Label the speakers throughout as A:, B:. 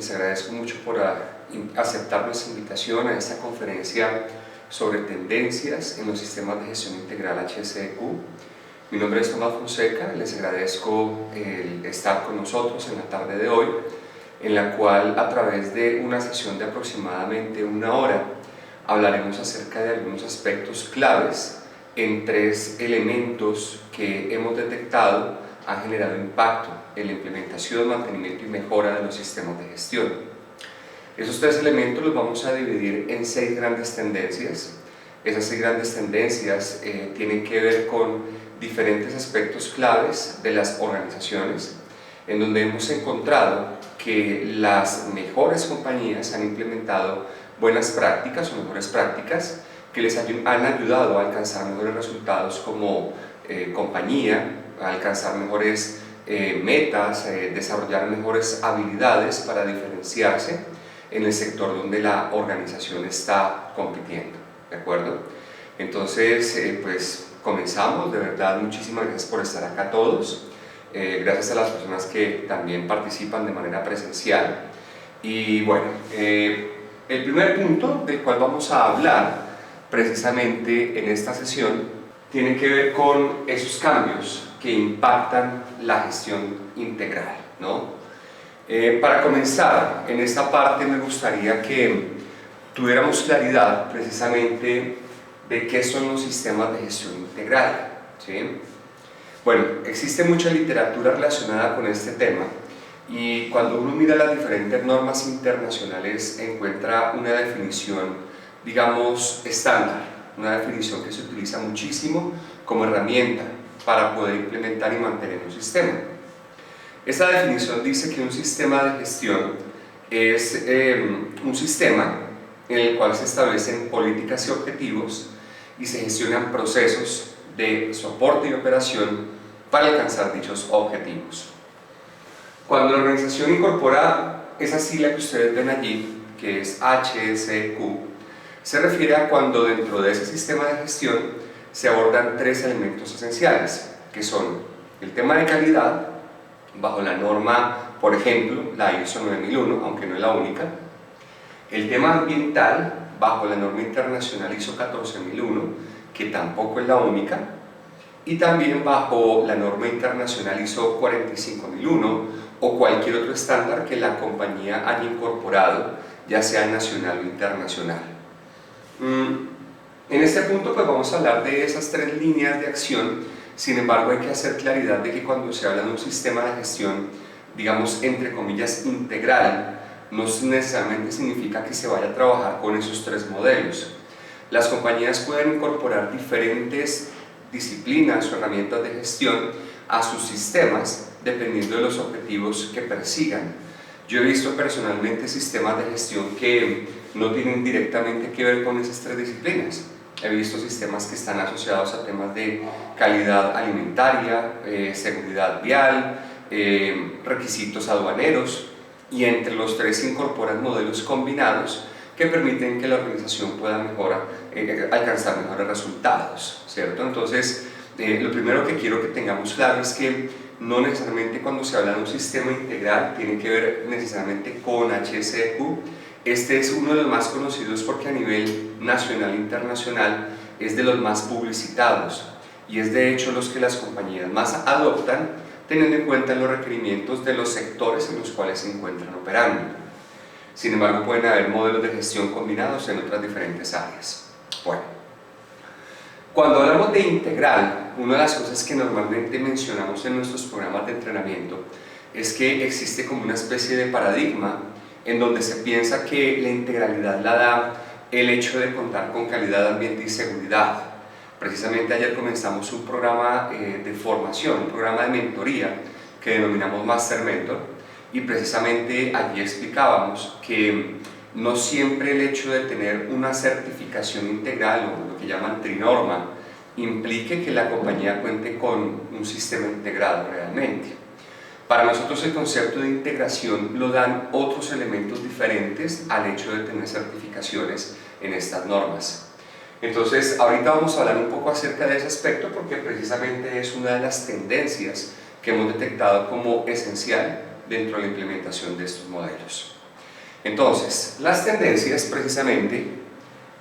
A: les agradezco mucho por aceptar nuestra invitación a esta conferencia sobre tendencias en los sistemas de gestión integral HSEQ. Mi nombre es Tomás Fonseca, les agradezco el estar con nosotros en la tarde de hoy, en la cual a través de una sesión de aproximadamente una hora hablaremos acerca de algunos aspectos claves en tres elementos que hemos detectado han generado impacto en la implementación, mantenimiento y mejora de los sistemas de gestión. Esos tres elementos los vamos a dividir en 6 grandes tendencias. Esas 6 grandes tendencias tienen que ver con diferentes aspectos claves de las organizaciones, en donde hemos encontrado que las mejores compañías han implementado buenas prácticas o mejores prácticas que les han ayudado a alcanzar mejores resultados como compañía, a alcanzar mejores metas, desarrollar mejores habilidades para diferenciarse en el sector donde la organización está compitiendo, ¿de acuerdo? Entonces, pues comenzamos. De verdad, muchísimas gracias por estar acá todos, gracias a las personas que también participan de manera presencial. Y bueno, el primer punto del cual vamos a hablar precisamente en esta sesión tiene que ver con esos cambios que impactan la gestión integral, ¿no? Para comenzar, en esta parte me gustaría que tuviéramos claridad precisamente de qué son los sistemas de gestión integral, ¿sí? Bueno, existe mucha literatura relacionada con este tema y cuando uno mira las diferentes normas internacionales encuentra una definición, digamos, estándar, una definición que se utiliza muchísimo como herramienta para poder implementar y mantener un sistema. Esta definición dice que un sistema de gestión es un sistema en el cual se establecen políticas y objetivos y se gestionan procesos de soporte y operación para alcanzar dichos objetivos. Cuando la organización incorpora esa sigla que ustedes ven allí, que es HSEQ, se refiere a cuando dentro de ese sistema de gestión se abordan 3 elementos esenciales, que son el tema de calidad, bajo la norma, por ejemplo, la ISO 9001, aunque no es la única; el tema ambiental, bajo la norma internacional ISO 14001, que tampoco es la única; y también bajo la norma internacional ISO 45001 o cualquier otro estándar que la compañía haya incorporado, ya sea nacional o internacional. En este punto pues vamos a hablar de esas 3 líneas de acción. Sin embargo, hay que hacer claridad de que cuando se habla de un sistema de gestión, digamos, entre comillas, integral, no necesariamente significa que se vaya a trabajar con esos 3 modelos. Las compañías pueden incorporar diferentes disciplinas o herramientas de gestión a sus sistemas dependiendo de los objetivos que persigan. Yo he visto personalmente sistemas de gestión que no tienen directamente que ver con esas 3 disciplinas. He visto sistemas que están asociados a temas de calidad alimentaria, seguridad vial, requisitos aduaneros, y entre los 3 se incorporan modelos combinados que permiten que la organización pueda alcanzar mejores resultados, ¿cierto? Entonces, lo primero que quiero que tengamos claro es que no necesariamente cuando se habla de un sistema integral tiene que ver necesariamente con HSEQ. Este es uno de los más conocidos porque a nivel nacional e internacional es de los más publicitados y es de hecho los que las compañías más adoptan, teniendo en cuenta los requerimientos de los sectores en los cuales se encuentran operando. Sin embargo, pueden haber modelos de gestión combinados en otras diferentes áreas. Bueno, cuando hablamos de integral, una de las cosas que normalmente mencionamos en nuestros programas de entrenamiento es que existe como una especie de paradigma en donde se piensa que la integralidad la da el hecho de contar con calidad, ambiente y seguridad. Precisamente ayer comenzamos un programa de formación, un programa de mentoría que denominamos Master Mentor, y precisamente allí explicábamos que no siempre el hecho de tener una certificación integral o lo que llaman trinorma implique que la compañía cuente con un sistema integrado realmente. Para nosotros el concepto de integración lo dan otros elementos diferentes al hecho de tener certificaciones en estas normas. Entonces, ahorita vamos a hablar un poco acerca de ese aspecto porque precisamente es una de las tendencias que hemos detectado como esencial dentro de la implementación de estos modelos. Entonces, las tendencias precisamente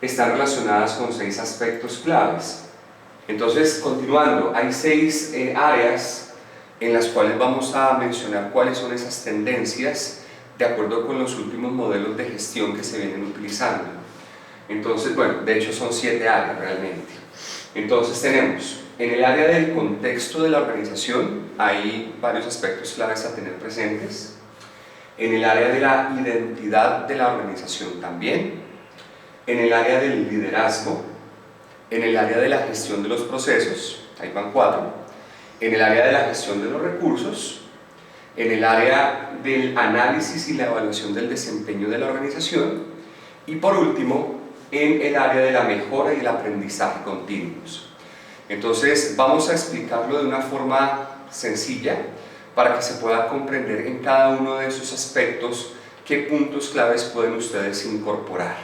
A: están relacionadas con 6 aspectos claves. Entonces, continuando, hay 6 áreas en las cuales vamos a mencionar cuáles son esas tendencias de acuerdo con los últimos modelos de gestión que se vienen utilizando. Entonces, bueno, de hecho son 7 áreas realmente. Entonces tenemos, en el área del contexto de la organización, hay varios aspectos claves a tener presentes. En el área de la identidad de la organización también. En el área del liderazgo. En el área de la gestión de los procesos, ahí van 4. En el área de la gestión de los recursos. En el área del análisis y la evaluación del desempeño de la organización. Y por último, en el área de la mejora y el aprendizaje continuos. Entonces vamos a explicarlo de una forma sencilla para que se pueda comprender en cada uno de esos aspectos qué puntos claves pueden ustedes incorporar.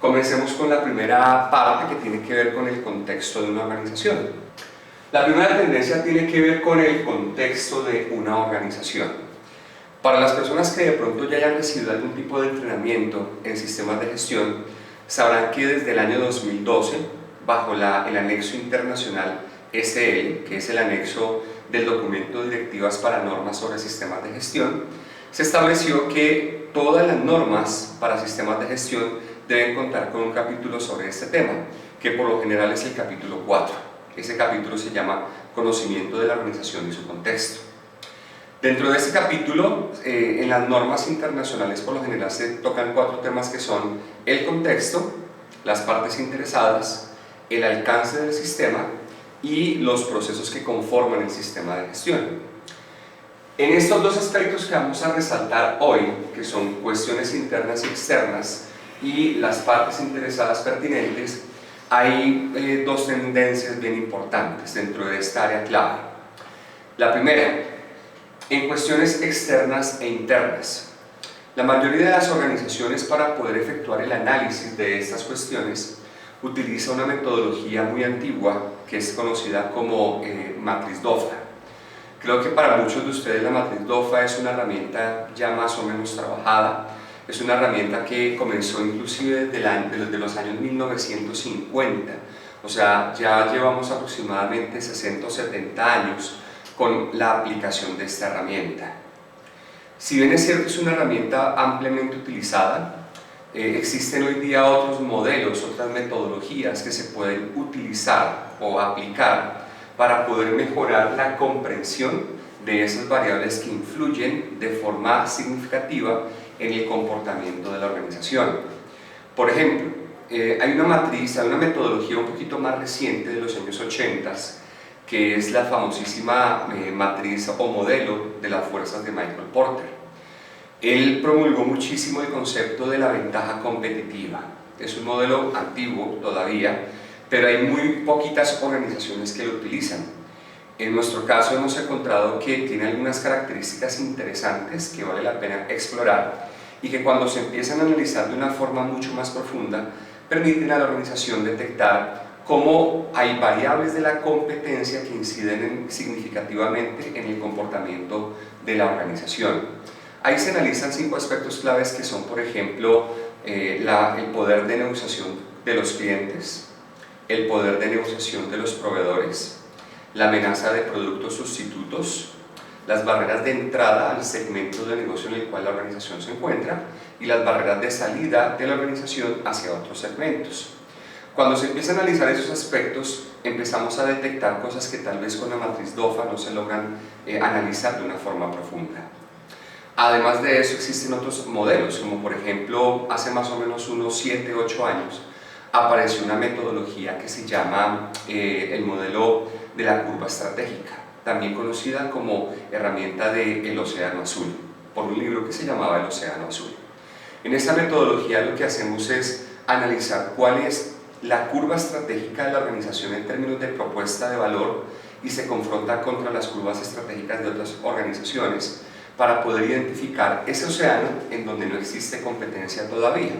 A: Comencemos con la primera parte que tiene que ver con el contexto de una organización. La primera tendencia tiene que ver con el contexto de una organización. Para las personas que de pronto ya hayan recibido algún tipo de entrenamiento en sistemas de gestión, sabrán que desde el año 2012, bajo el anexo internacional SL, que es el anexo del documento de directivas para normas sobre sistemas de gestión, se estableció que todas las normas para sistemas de gestión deben contar con un capítulo sobre este tema, que por lo general es el capítulo 4. Ese capítulo se llama Conocimiento de la organización y su contexto. Dentro de este capítulo, en las normas internacionales por lo general se tocan 4 temas que son el contexto, las partes interesadas, el alcance del sistema y los procesos que conforman el sistema de gestión. En estos 2 aspectos que vamos a resaltar hoy, que son cuestiones internas y externas y las partes interesadas pertinentes, hay 2 tendencias bien importantes dentro de esta área clave. La primera, en cuestiones externas e internas. La mayoría de las organizaciones, para poder efectuar el análisis de estas cuestiones, utiliza una metodología muy antigua que es conocida como matriz DOFA. Creo que para muchos de ustedes la matriz DOFA es una herramienta ya más o menos trabajada. Es una herramienta que comenzó inclusive desde los años 1950, o sea, ya llevamos aproximadamente 60 o 70 años con la aplicación de esta herramienta. Si bien es cierto, es una herramienta ampliamente utilizada, existen hoy día otros modelos, otras metodologías que se pueden utilizar o aplicar para poder mejorar la comprensión de esas variables que influyen de forma significativa en el comportamiento de la organización. Por ejemplo, hay una matriz, hay una metodología un poquito más reciente de los años 80, que es la famosísima matriz o modelo de las fuerzas de Michael Porter. Él promulgó muchísimo el concepto de la ventaja competitiva. Es un modelo antiguo todavía, pero hay muy poquitas organizaciones que lo utilizan. En nuestro caso hemos encontrado que tiene algunas características interesantes que vale la pena explorar y que cuando se empiezan a analizar de una forma mucho más profunda, permiten a la organización detectar cómo hay variables de la competencia que inciden significativamente en el comportamiento de la organización. Ahí se analizan 5 aspectos claves que son, por ejemplo, el poder de negociación de los clientes, el poder de negociación de los proveedores, la amenaza de productos sustitutos, las barreras de entrada al segmento de negocio en el cual la organización se encuentra y las barreras de salida de la organización hacia otros segmentos. Cuando se empieza a analizar esos aspectos, empezamos a detectar cosas que tal vez con la matriz DOFA no se logran analizar de una forma profunda. Además de eso, existen otros modelos, como por ejemplo, hace más o menos unos 7 u 8 años, apareció una metodología que se llama el modelo de la curva estratégica, también conocida como herramienta del Océano Azul, por un libro que se llamaba El Océano Azul. En esta metodología lo que hacemos es analizar cuál es la curva estratégica de la organización en términos de propuesta de valor y se confronta contra las curvas estratégicas de otras organizaciones para poder identificar ese océano en donde no existe competencia todavía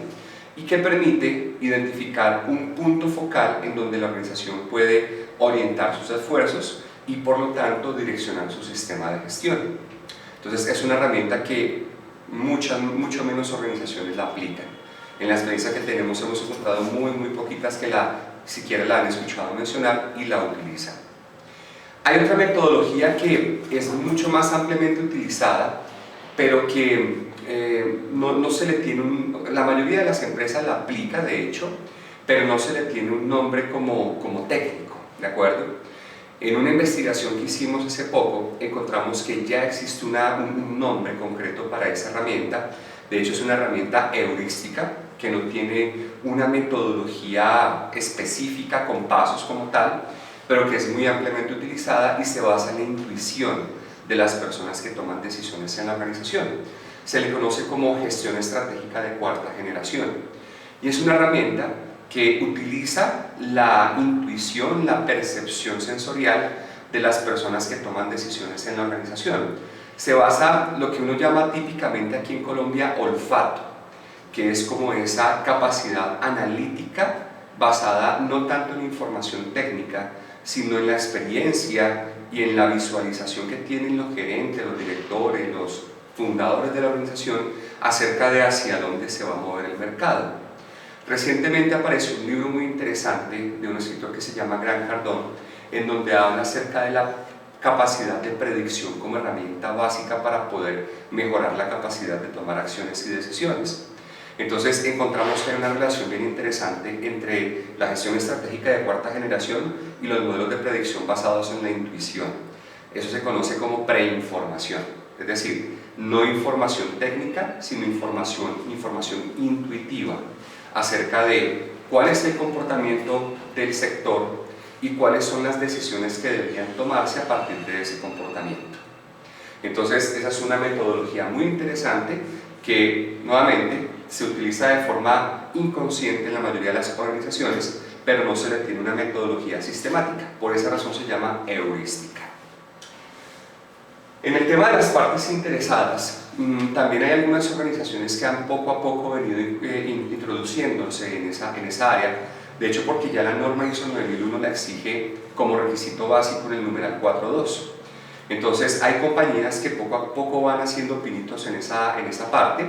A: y que permite identificar un punto focal en donde la organización puede orientar sus esfuerzos y por lo tanto direccionar su sistema de gestión. Entonces es una herramienta que mucho menos organizaciones la aplican. En la experiencia que tenemos hemos encontrado muy poquitas que siquiera la han escuchado mencionar y la utilizan. Hay otra metodología que es mucho más ampliamente utilizada, pero que no se le tiene la mayoría de las empresas la aplica, de hecho, pero no se le tiene un nombre como técnico, ¿de acuerdo? En una investigación que hicimos hace poco, encontramos que ya existe un nombre concreto para esa herramienta. De hecho, es una herramienta heurística que no tiene una metodología específica con pasos como tal, pero que es muy ampliamente utilizada y se basa en la intuición de las personas que toman decisiones en la organización. Se le conoce como gestión estratégica de cuarta generación y es una herramienta que utiliza la intuición, la percepción sensorial de las personas que toman decisiones en la organización. Se basa en lo que uno llama típicamente aquí en Colombia olfato, que es como esa capacidad analítica basada no tanto en información técnica, sino en la experiencia y en la visualización que tienen los gerentes, los directores, los fundadores de la organización acerca de hacia dónde se va a mover el mercado. Recientemente apareció un libro muy interesante de un escritor que se llama Grant Cardone, en donde habla acerca de la capacidad de predicción como herramienta básica para poder mejorar la capacidad de tomar acciones y decisiones. Entonces encontramos que hay una relación bien interesante entre la gestión estratégica de cuarta generación y los modelos de predicción basados en la intuición. Eso se conoce como preinformación, es decir, no información técnica, sino información intuitiva acerca de cuál es el comportamiento del sector y cuáles son las decisiones que deberían tomarse a partir de ese comportamiento. Entonces, esa es una metodología muy interesante que, nuevamente, se utiliza de forma inconsciente en la mayoría de las organizaciones, pero no se le tiene una metodología sistemática. Por esa razón se llama heurística. En el tema de las partes interesadas, también hay algunas organizaciones que han poco a poco venido introduciéndose en esa área, de hecho porque ya la norma ISO 9001 la exige como requisito básico en el numeral 4.2. Entonces hay compañías que poco a poco van haciendo pinitos en esa parte.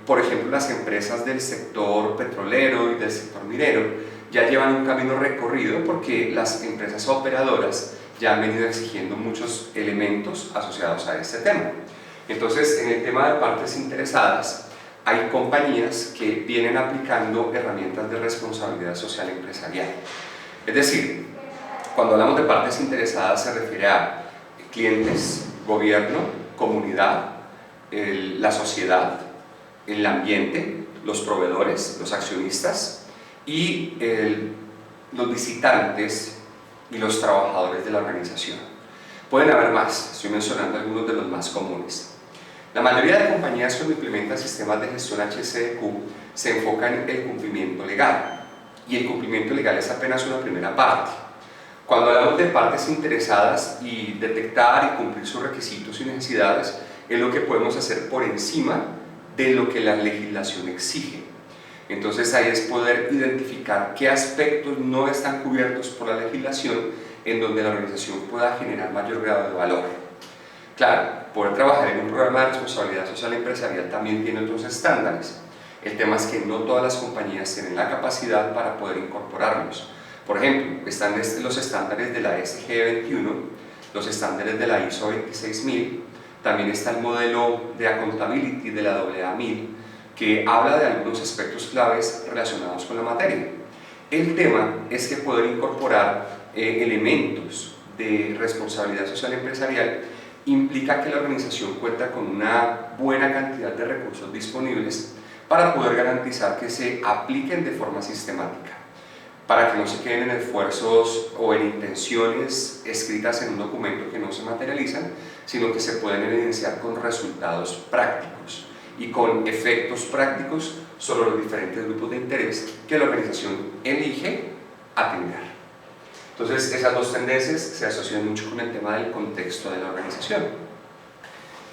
A: Por ejemplo, las empresas del sector petrolero y del sector minero ya llevan un camino recorrido porque las empresas operadoras ya han venido exigiendo muchos elementos asociados a este tema. Entonces, en el tema de partes interesadas, hay compañías que vienen aplicando herramientas de responsabilidad social empresarial. Es decir, cuando hablamos de partes interesadas se refiere a clientes, gobierno, comunidad, la sociedad, el ambiente, los proveedores, los accionistas y los visitantes y los trabajadores de la organización. Pueden haber más, estoy mencionando algunos de los más comunes. La mayoría de compañías cuando implementan sistemas de gestión HSEQ se enfocan en el cumplimiento legal, y el cumplimiento legal es apenas una primera parte. Cuando hablamos de partes interesadas y detectar y cumplir sus requisitos y necesidades, es lo que podemos hacer por encima de lo que la legislación exige. Entonces ahí es poder identificar qué aspectos no están cubiertos por la legislación en donde la organización pueda generar mayor grado de valor. Claro, poder trabajar en un programa de responsabilidad social empresarial también tiene otros estándares. El tema es que no todas las compañías tienen la capacidad para poder incorporarlos. Por ejemplo, están los estándares de la SG 21, los estándares de la ISO 26000, también está el modelo de accountability de la AA1000, que habla de algunos aspectos claves relacionados con la materia. El tema es que poder incorporar elementos de responsabilidad social empresarial implica que la organización cuenta con una buena cantidad de recursos disponibles para poder garantizar que se apliquen de forma sistemática, para que no se queden en esfuerzos o en intenciones escritas en un documento que no se materializan, sino que se pueden evidenciar con resultados prácticos y con efectos prácticos sobre los diferentes grupos de interés que la organización elige atender. Entonces, esas dos tendencias se asocian mucho con el tema del contexto de la organización.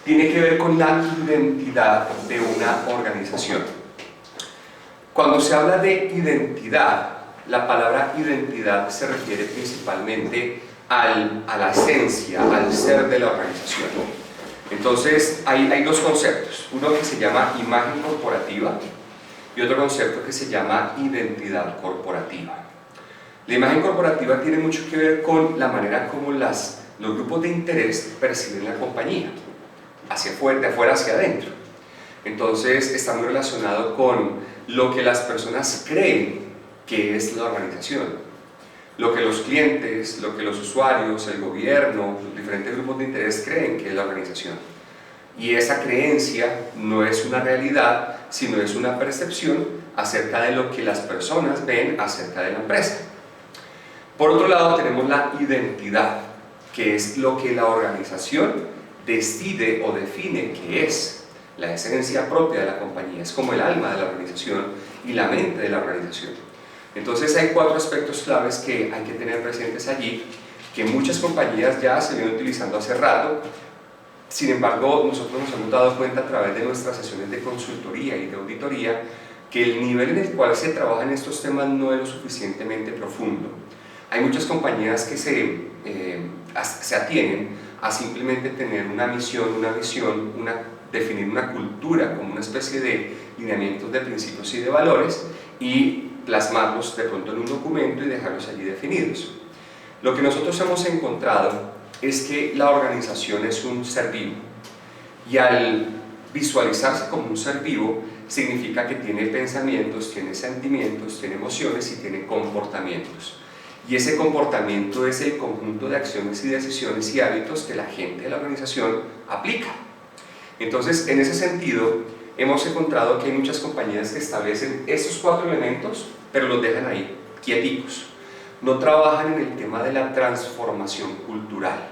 A: Tiene que ver con la identidad de una organización. Cuando se habla de identidad, la palabra identidad se refiere principalmente a la esencia, al ser de la organización. Entonces hay dos conceptos, uno que se llama imagen corporativa y otro concepto que se llama identidad corporativa. La imagen corporativa tiene mucho que ver con la manera como los grupos de interés perciben la compañía, de afuera hacia adentro. Entonces está muy relacionado con lo que las personas creen que es la organización, lo que los clientes, lo que los usuarios, el gobierno, los diferentes grupos de interés creen que es la organización. Y esa creencia no es una realidad, sino es una percepción acerca de lo que las personas ven acerca de la empresa. Por otro lado tenemos la identidad, que es lo que la organización decide o define que es la esencia propia de la compañía, es como el alma de la organización y la mente de la organización. Entonces hay 4 aspectos claves que hay que tener presentes allí, que muchas compañías ya se vienen utilizando hace rato. Sin embargo, nosotros nos hemos dado cuenta a través de nuestras sesiones de consultoría y de auditoría que el nivel en el cual se trabajan estos temas no es lo suficientemente profundo. Hay muchas compañías que se atienen a simplemente tener una misión, una visión, definir una cultura como una especie de lineamientos de principios y de valores y plasmarlos de pronto en un documento y dejarlos allí definidos. Lo que nosotros hemos encontrado es que la organización es un ser vivo y al visualizarse como un ser vivo significa que tiene pensamientos, tiene sentimientos, tiene emociones y tiene comportamientos. Y ese comportamiento es el conjunto de acciones y decisiones y hábitos que la gente de la organización aplica. Entonces, en ese sentido, hemos encontrado que hay muchas compañías que establecen esos 4 elementos, pero los dejan ahí, quieticos. No trabajan en el tema de la transformación cultural.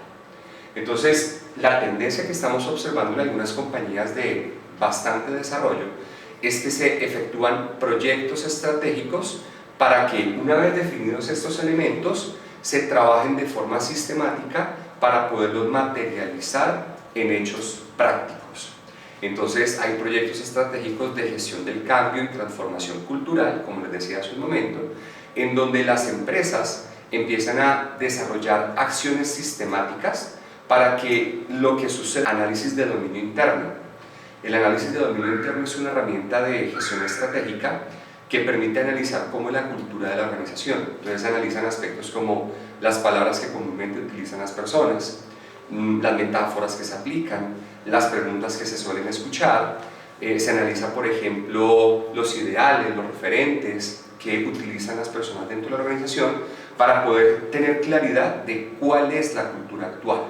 A: Entonces, la tendencia que estamos observando en algunas compañías de bastante desarrollo es que se efectúan proyectos estratégicos para que, una vez definidos estos elementos, se trabajen de forma sistemática para poderlos materializar en hechos prácticos. Entonces hay proyectos estratégicos de gestión del cambio y transformación cultural, como les decía hace un momento, en donde las empresas empiezan a desarrollar acciones sistemáticas para que lo que sucede, análisis de dominio interno. El análisis de dominio interno es una herramienta de gestión estratégica que permite analizar cómo es la cultura de la organización. Entonces analizan aspectos como las palabras que comúnmente utilizan las personas, las metáforas que se aplican, las preguntas que se suelen escuchar, se analiza, por ejemplo, los ideales, los referentes que utilizan las personas dentro de la organización para poder tener claridad de cuál es la cultura actual.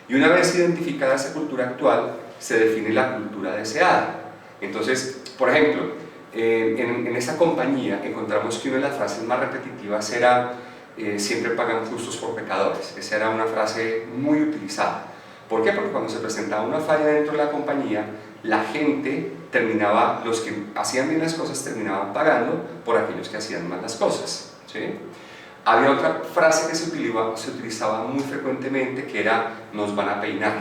A: Y una vez identificada esa cultura actual, se define la cultura deseada. Entonces, por ejemplo, en esa compañía encontramos que una de las frases más repetitivas era siempre pagan justos por pecadores. Esa era una frase muy utilizada. ¿Por qué? Porque cuando se presentaba una falla dentro de la compañía, la gente los que hacían bien las cosas terminaban pagando por aquellos que hacían mal las cosas, ¿sí? Había otra frase que se utilizaba muy frecuentemente, que era nos van a peinar,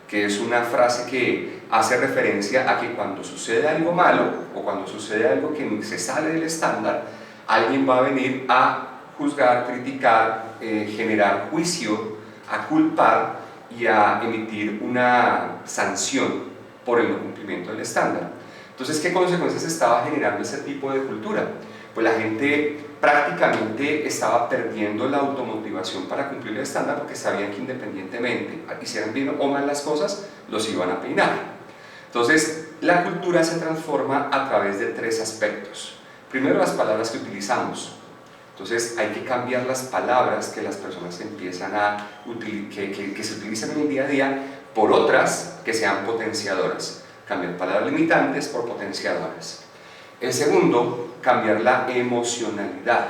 A: que es una frase que hace referencia a que cuando sucede algo malo o cuando sucede algo que se sale del estándar, alguien va a venir a juzgar, criticar, generar juicio, a culpar y a emitir una sanción por el no cumplimiento del estándar. Entonces, ¿qué consecuencias estaba generando ese tipo de cultura? Pues la gente prácticamente estaba perdiendo la automotivación para cumplir el estándar porque sabían que independientemente hicieran bien o mal las cosas, los iban a peinar. Entonces, la cultura se transforma a través de 3 aspectos. Primero, las palabras que utilizamos. Entonces, hay que cambiar las palabras que las personas empiezan que se utilizan en el día a día por otras que sean potenciadoras. Cambiar palabras limitantes por potenciadoras. El segundo, cambiar la emocionalidad.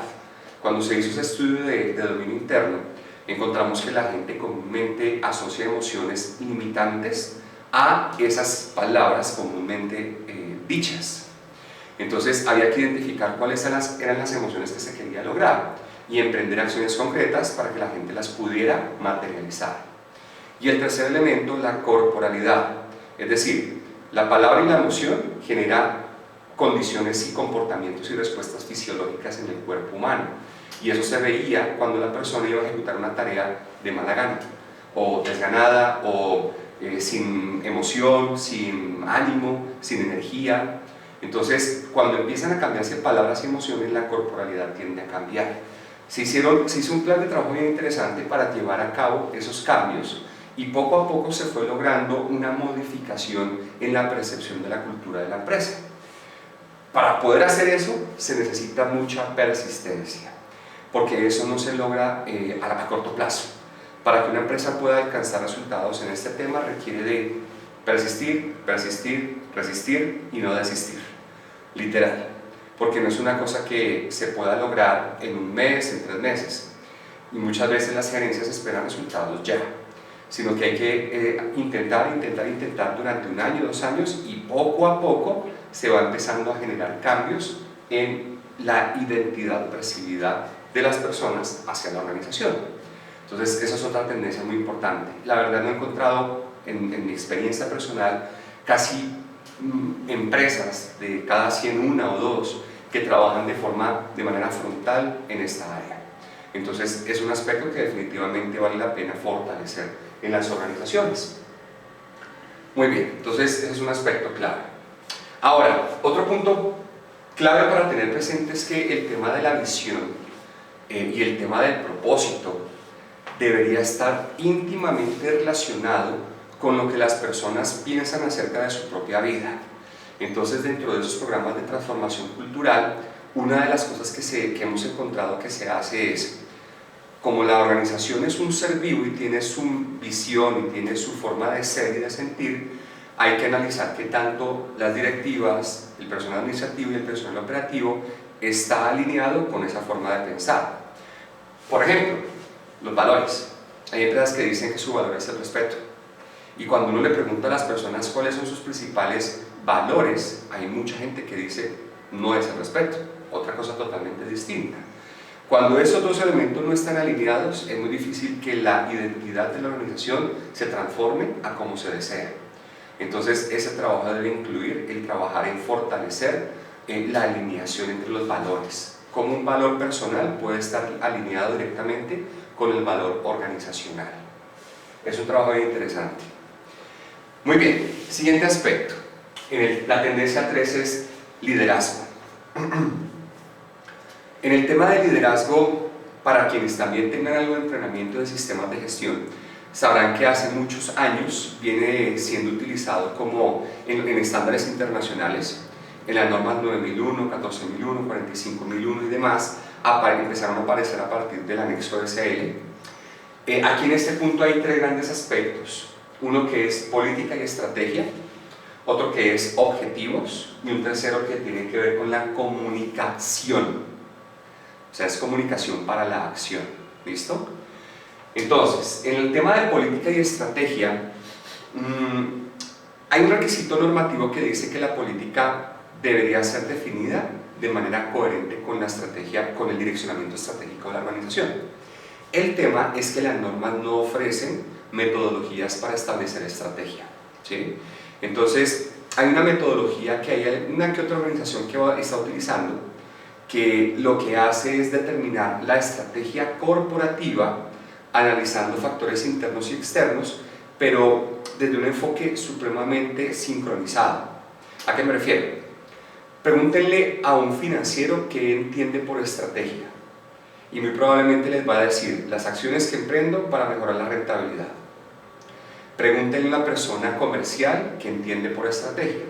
A: Cuando se hizo ese estudio de dominio interno, encontramos que la gente comúnmente asocia emociones limitantes a esas palabras comúnmente dichas. Entonces había que identificar cuáles eran las emociones que se quería lograr y emprender acciones concretas para que la gente las pudiera materializar. Y el tercer elemento, la corporalidad, es decir, la palabra y la emoción genera condiciones y comportamientos y respuestas fisiológicas en el cuerpo humano, y eso se veía cuando la persona iba a ejecutar una tarea de mala gana o desganada o sin emoción, sin ánimo, sin energía. Entonces, cuando empiezan a cambiarse palabras y emociones, la corporalidad tiende a cambiar. Se hizo un plan de trabajo bien interesante para llevar a cabo esos cambios, y poco a poco se fue logrando una modificación en la percepción de la cultura de la empresa. Para poder hacer eso se necesita mucha persistencia, porque eso no se logra a corto plazo. Para que una empresa pueda alcanzar resultados en este tema requiere de persistir, persistir, resistir y no desistir, literal, porque no es una cosa que se pueda lograr en un mes, en 3 meses, y muchas veces las gerencias esperan resultados ya, sino que hay que intentar durante 1 año, 2 años, y poco a poco se va empezando a generar cambios en la identidad percibida de las personas hacia la organización. Entonces, esa es otra tendencia muy importante. La verdad, no he encontrado en mi experiencia personal casi empresas de cada 100, 1 o 2 que trabajan de manera frontal en esta área. Entonces, es un aspecto que definitivamente vale la pena fortalecer en las organizaciones. Muy bien, entonces ese es un aspecto clave. Ahora, otro punto clave para tener presente es que el tema de la visión y el tema del propósito debería estar íntimamente relacionado con lo que las personas piensan acerca de su propia vida. Entonces, dentro de esos programas de transformación cultural, una de las cosas que hemos encontrado que se hace es, como la organización es un ser vivo y tiene su visión y tiene su forma de ser y de sentir, hay que analizar que tanto las directivas, el personal administrativo y el personal operativo está alineado con esa forma de pensar. Por ejemplo, los valores. Hay empresas que dicen que su valor es el respeto, y cuando uno le pregunta a las personas cuáles son sus principales valores, hay mucha gente que dice no es el respeto, otra cosa totalmente distinta. Cuando esos dos elementos no están alineados, es muy difícil que la identidad de la organización se transforme a como se desea. Entonces, ese trabajo debe incluir el trabajar en fortalecer la alineación entre los valores. Como un valor personal puede estar alineado directamente con el valor organizacional. Es un trabajo bien interesante. Muy bien, siguiente aspecto. La tendencia 3 es liderazgo. En el tema de liderazgo, para quienes también tengan algo de entrenamiento de sistemas de gestión, sabrán que hace muchos años viene siendo utilizado como en estándares internacionales, en las normas 9001, 14001, 45001 y demás, empezaron a aparecer a partir del anexo SL. Aquí en este punto hay 3 grandes aspectos: uno que es política y estrategia, otro que es objetivos, y un tercero que tiene que ver con la comunicación. O sea, es comunicación para la acción. ¿Listo? Entonces, en el tema de política y estrategia, hay un requisito normativo que dice que la política debería ser definida de manera coherente con la estrategia, con el direccionamiento estratégico de la organización. El tema es que las normas no ofrecen metodologías para establecer estrategia, ¿sí? Entonces, hay una metodología que hay una que otra organización que está utilizando, que lo que hace es determinar la estrategia corporativa analizando factores internos y externos, pero desde un enfoque supremamente sincronizado. ¿A qué me refiero? Pregúntenle a un financiero qué entiende por estrategia, y muy probablemente les va a decir las acciones que emprendo para mejorar la rentabilidad. Pregúntenle a una persona comercial qué entiende por estrategia,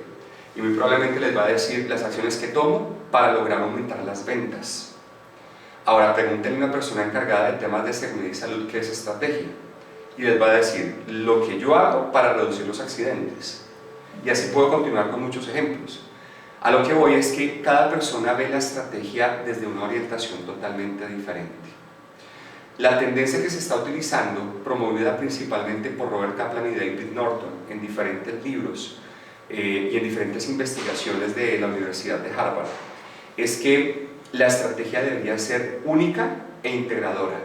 A: y muy probablemente les va a decir las acciones que tomo para lograr aumentar las ventas. Ahora pregúntenle a una persona encargada de temas de seguridad y salud qué es estrategia, y les va a decir lo que yo hago para reducir los accidentes. Y así puedo continuar con muchos ejemplos. A lo que voy es que cada persona ve la estrategia desde una orientación totalmente diferente. La tendencia que se está utilizando, promovida principalmente por Robert Kaplan y David Norton en diferentes libros y en diferentes investigaciones de la Universidad de Harvard, es que la estrategia debería ser única e integradora.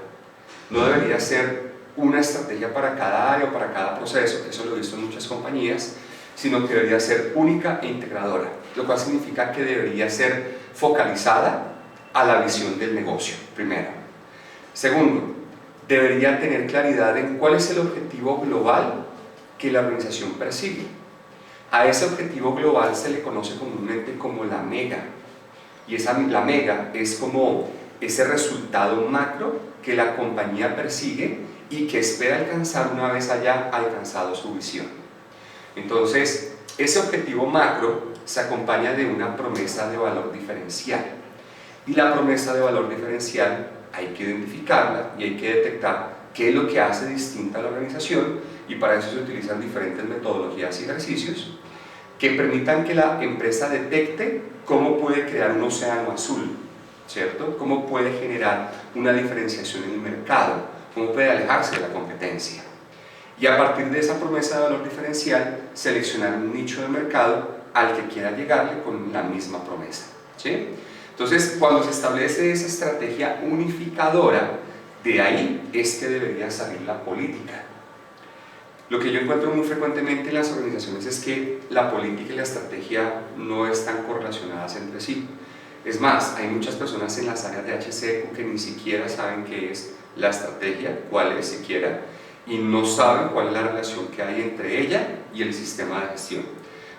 A: No debería ser una estrategia para cada área o para cada proceso, que eso lo he visto en muchas compañías, sino que debería ser única e integradora, lo cual significa que debería ser focalizada a la visión del negocio, primero. Segundo, debería tener claridad en cuál es el objetivo global que la organización persigue. A ese objetivo global se le conoce comúnmente como la mega, y la mega es como ese resultado macro que la compañía persigue y que espera alcanzar una vez haya alcanzado su visión. Entonces, ese objetivo macro se acompaña de una promesa de valor diferencial, y la promesa de valor diferencial hay que identificarla y hay que detectar qué es lo que hace distinta a la organización, y para eso se utilizan diferentes metodologías y ejercicios que permitan que la empresa detecte cómo puede crear un océano azul, ¿cierto? Cómo puede generar una diferenciación en el mercado, cómo puede alejarse de la competencia. Y a partir de esa promesa de valor diferencial, seleccionar un nicho de mercado al que quiera llegarle con la misma promesa, ¿sí? Entonces, cuando se establece esa estrategia unificadora, de ahí es que debería salir la política. Lo que yo encuentro muy frecuentemente en las organizaciones es que la política y la estrategia no están correlacionadas entre sí. Es más, hay muchas personas en las áreas de HCEQ que ni siquiera saben qué es la estrategia, cuál es siquiera, y no saben cuál es la relación que hay entre ella y el sistema de gestión.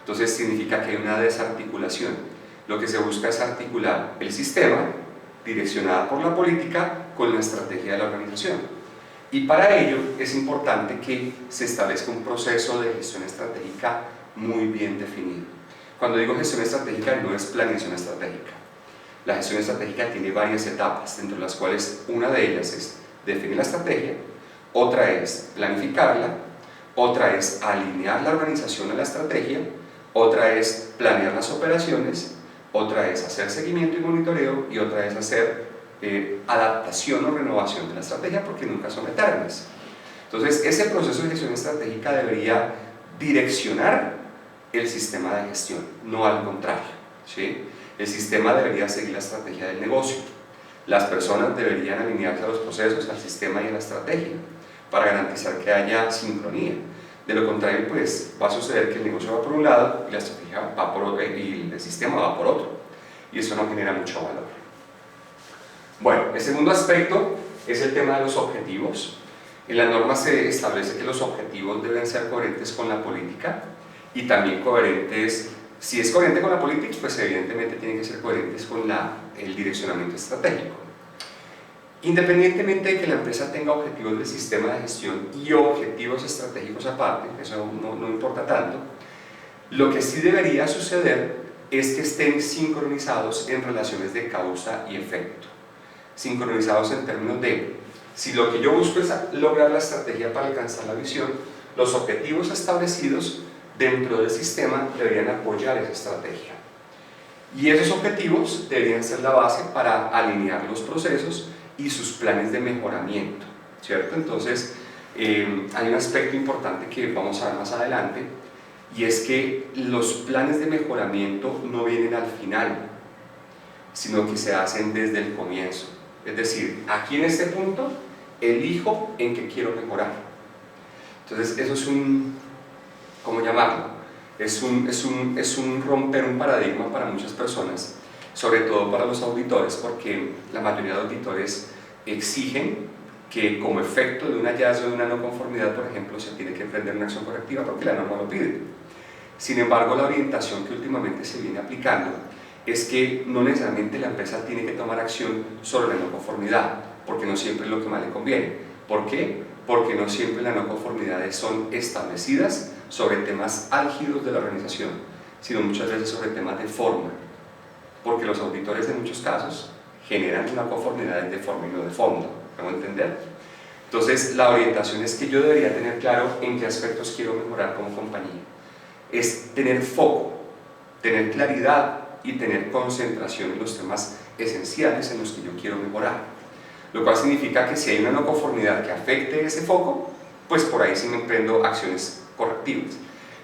A: Entonces significa que hay una desarticulación. Lo que se busca es articular el sistema, direccionada por la política, con la estrategia de la organización. Y para ello es importante que se establezca un proceso de gestión estratégica muy bien definido. Cuando digo gestión estratégica, no es planeación estratégica. La gestión estratégica tiene varias etapas, entre las cuales una de ellas es definir la estrategia, otra es planificarla, otra es alinear la organización a la estrategia, otra es planear las operaciones, otra es hacer seguimiento y monitoreo, y otra es hacer adaptación o renovación de la estrategia, porque nunca son eternas. Entonces, ese proceso de gestión estratégica debería direccionar el sistema de gestión, no al contrario, ¿sí? El sistema debería seguir la estrategia del negocio. Las personas deberían alinearse a los procesos, al sistema y a la estrategia, para garantizar que haya sincronía. De lo contrario, pues va a suceder que el negocio va por un lado y la estrategia va por otro, y el sistema va por otro, y eso no genera mucho valor. Bueno, el segundo aspecto es el tema de los objetivos. En la norma se establece que los objetivos deben ser coherentes con la política, y también coherentes, si es coherente con la política, pues evidentemente tienen que ser coherentes con el direccionamiento estratégico. Independientemente de que la empresa tenga objetivos del sistema de gestión y objetivos estratégicos aparte, eso no importa tanto, lo que sí debería suceder es que estén sincronizados en relaciones de causa y efecto. Sincronizados en términos de, si lo que yo busco es lograr la estrategia para alcanzar la visión, los objetivos establecidos dentro del sistema deberían apoyar esa estrategia. Y esos objetivos deberían ser la base para alinear los procesos y sus planes de mejoramiento, ¿cierto? Entonces, hay un aspecto importante que vamos a ver más adelante, y es que los planes de mejoramiento no vienen al final, sino que se hacen desde el comienzo. Es decir, aquí en este punto elijo en qué quiero mejorar. Entonces, eso es ¿cómo llamarlo? Es un romper un paradigma para muchas personas, sobre todo para los auditores, porque la mayoría de auditores exigen que como efecto de un hallazgo de una no conformidad, por ejemplo, se tiene que emprender una acción correctiva porque la norma lo pide. Sin embargo, la orientación que últimamente se viene aplicando es que no necesariamente la empresa tiene que tomar acción sobre la no conformidad, porque no siempre es lo que más le conviene. ¿Por qué? Porque no siempre las no conformidades son establecidas sobre temas álgidos de la organización, sino muchas veces sobre temas de forma, porque los auditores en muchos casos generan una conformidad de forma y no de fondo. ¿Cómo entender? Entonces, la orientación es que yo debería tener claro en qué aspectos quiero mejorar como compañía. Es tener foco, tener claridad y tener concentración en los temas esenciales en los que yo quiero mejorar. Lo cual significa que si hay una no conformidad que afecte ese foco, pues por ahí sí me emprendo acciones correctivas.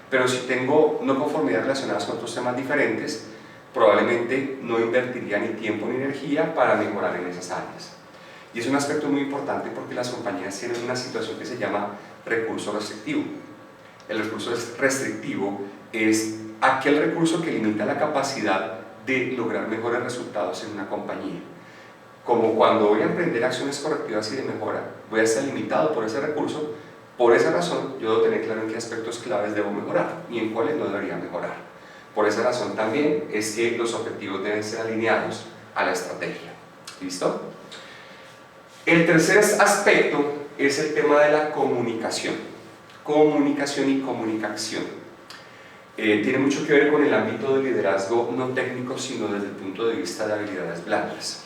A: Pero si tengo no conformidades relacionadas con otros temas diferentes, probablemente no invertiría ni tiempo ni energía para mejorar en esas áreas. Y es un aspecto muy importante porque las compañías tienen una situación que se llama recurso restrictivo. El recurso restrictivo es aquel recurso que limita la capacidad de lograr mejores resultados en una compañía. Como cuando voy a emprender acciones correctivas y de mejora, voy a estar limitado por ese recurso, Por esa razón, yo debo tener claro en qué aspectos claves debo mejorar y en cuáles no debería mejorar. Por esa razón también es que los objetivos deben ser alineados a la estrategia. ¿Listo? El tercer aspecto es el tema de la comunicación. Comunicación y comunicación. Tiene mucho que ver con el ámbito de liderazgo no técnico, sino desde el punto de vista de habilidades blandas.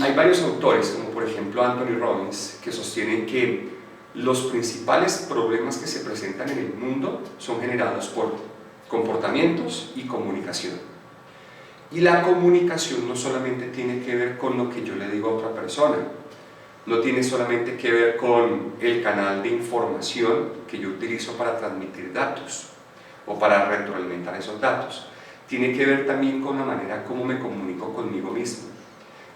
A: Hay varios autores, como por ejemplo Anthony Robbins, que sostienen que los principales problemas que se presentan en el mundo son generados por comportamientos y comunicación. Y la comunicación no solamente tiene que ver con lo que yo le digo a otra persona, no tiene solamente que ver con el canal de información que yo utilizo para transmitir datos o para retroalimentar esos datos, tiene que ver también con la manera como me comunico conmigo mismo.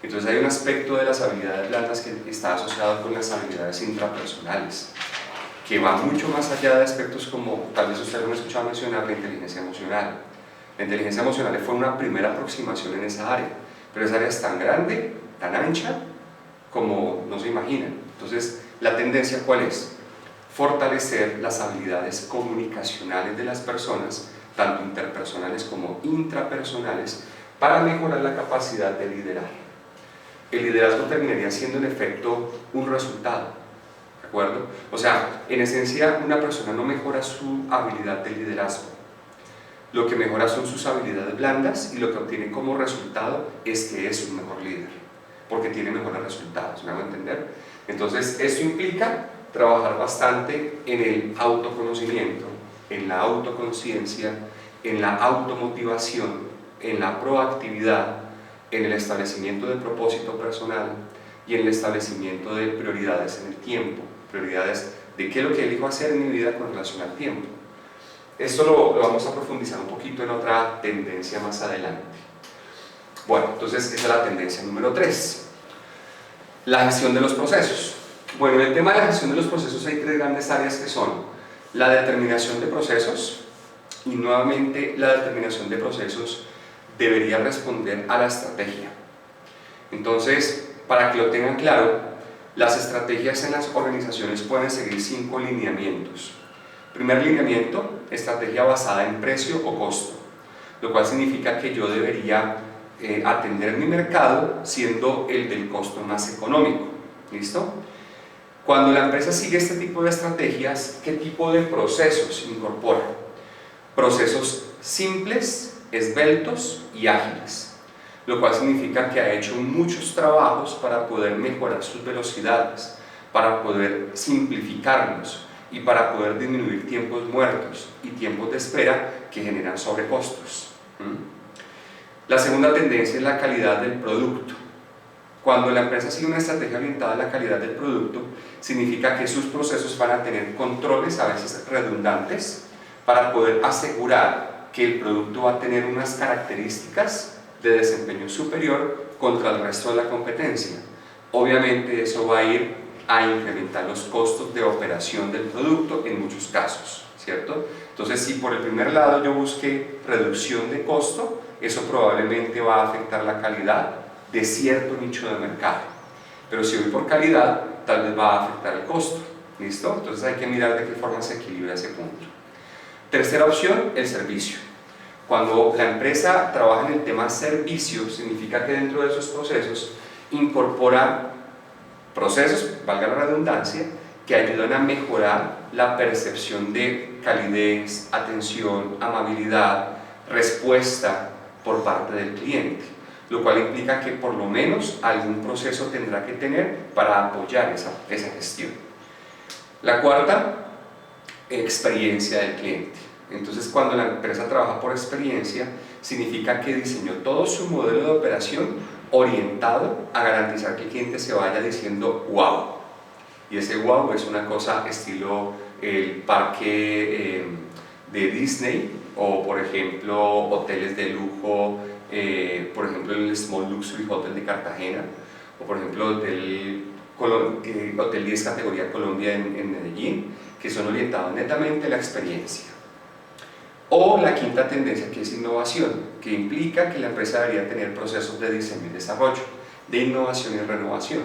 A: Entonces hay un aspecto de las habilidades blandas que está asociado con las habilidades intrapersonales, que va mucho más allá de aspectos como, tal vez ustedes lo han escuchado mencionar, la inteligencia emocional. La inteligencia emocional fue una primera aproximación en esa área, pero esa área es tan grande, tan ancha, como no se imaginan. Entonces, ¿la tendencia cuál es? Fortalecer las habilidades comunicacionales de las personas, tanto interpersonales como intrapersonales, para mejorar la capacidad de liderar. El liderazgo terminaría siendo en efecto un resultado, ¿de acuerdo? O sea, en esencia una persona no mejora su habilidad de liderazgo, lo que mejora son sus habilidades blandas y lo que obtiene como resultado es que es un mejor líder, porque tiene mejores resultados, ¿me hago entender? Entonces esto implica trabajar bastante en el autoconocimiento, en la autoconciencia, en la automotivación, en la proactividad, en el establecimiento de propósito personal y en el establecimiento de prioridades en el tiempo, prioridades de qué es lo que elijo hacer en mi vida con relación al tiempo. Esto lo vamos a profundizar un poquito en otra tendencia más adelante. Bueno, entonces esa es la tendencia número 3, la gestión de los procesos. Bueno, en el tema de la gestión de los procesos hay 3 grandes áreas que son la determinación de procesos, y nuevamente la determinación de procesos debería responder a la estrategia. Entonces, para que lo tengan claro, las estrategias en las organizaciones pueden seguir 5 lineamientos. Primer lineamiento, estrategia basada en precio o costo, lo cual significa que yo debería atender mi mercado siendo el del costo más económico. ¿Listo? Cuando la empresa sigue este tipo de estrategias, ¿qué tipo de procesos incorpora? Procesos simples, esbeltos y ágiles, lo cual significa que ha hecho muchos trabajos para poder mejorar sus velocidades, para poder simplificarlos y para poder disminuir tiempos muertos y tiempos de espera que generan sobrecostos. La segunda tendencia es la calidad del producto. Cuando la empresa sigue una estrategia orientada a la calidad del producto, significa que sus procesos van a tener controles a veces redundantes para poder asegurar que el producto va a tener unas características de desempeño superior contra el resto de la competencia. Obviamente eso va a ir a incrementar los costos de operación del producto en muchos casos, ¿cierto? Entonces, si por el primer lado yo busqué reducción de costo, eso probablemente va a afectar la calidad de cierto nicho de mercado. Pero si voy por calidad, tal vez va a afectar el costo. ¿Listo? Entonces hay que mirar de qué forma se equilibra ese punto. Tercera opción, el servicio. Cuando la empresa trabaja en el tema servicio, significa que dentro de esos procesos incorpora procesos, valga la redundancia, que ayudan a mejorar la percepción de calidez, atención, amabilidad, respuesta por parte del cliente, lo cual implica que por lo menos algún proceso tendrá que tener para apoyar esa gestión. La cuarta, experiencia del cliente. Entonces, cuando la empresa trabaja por experiencia, significa que diseñó todo su modelo de operación orientado a garantizar que el cliente se vaya diciendo wow. Y ese wow es una cosa estilo el parque de Disney, o por ejemplo hoteles de lujo, por ejemplo el Small Luxury Hotel de Cartagena, o por ejemplo Hotel 10 categoría Colombia en Medellín, que son orientados netamente a la experiencia. O la quinta tendencia, que es innovación, que implica que la empresa debería tener procesos de diseño y desarrollo, de innovación y renovación.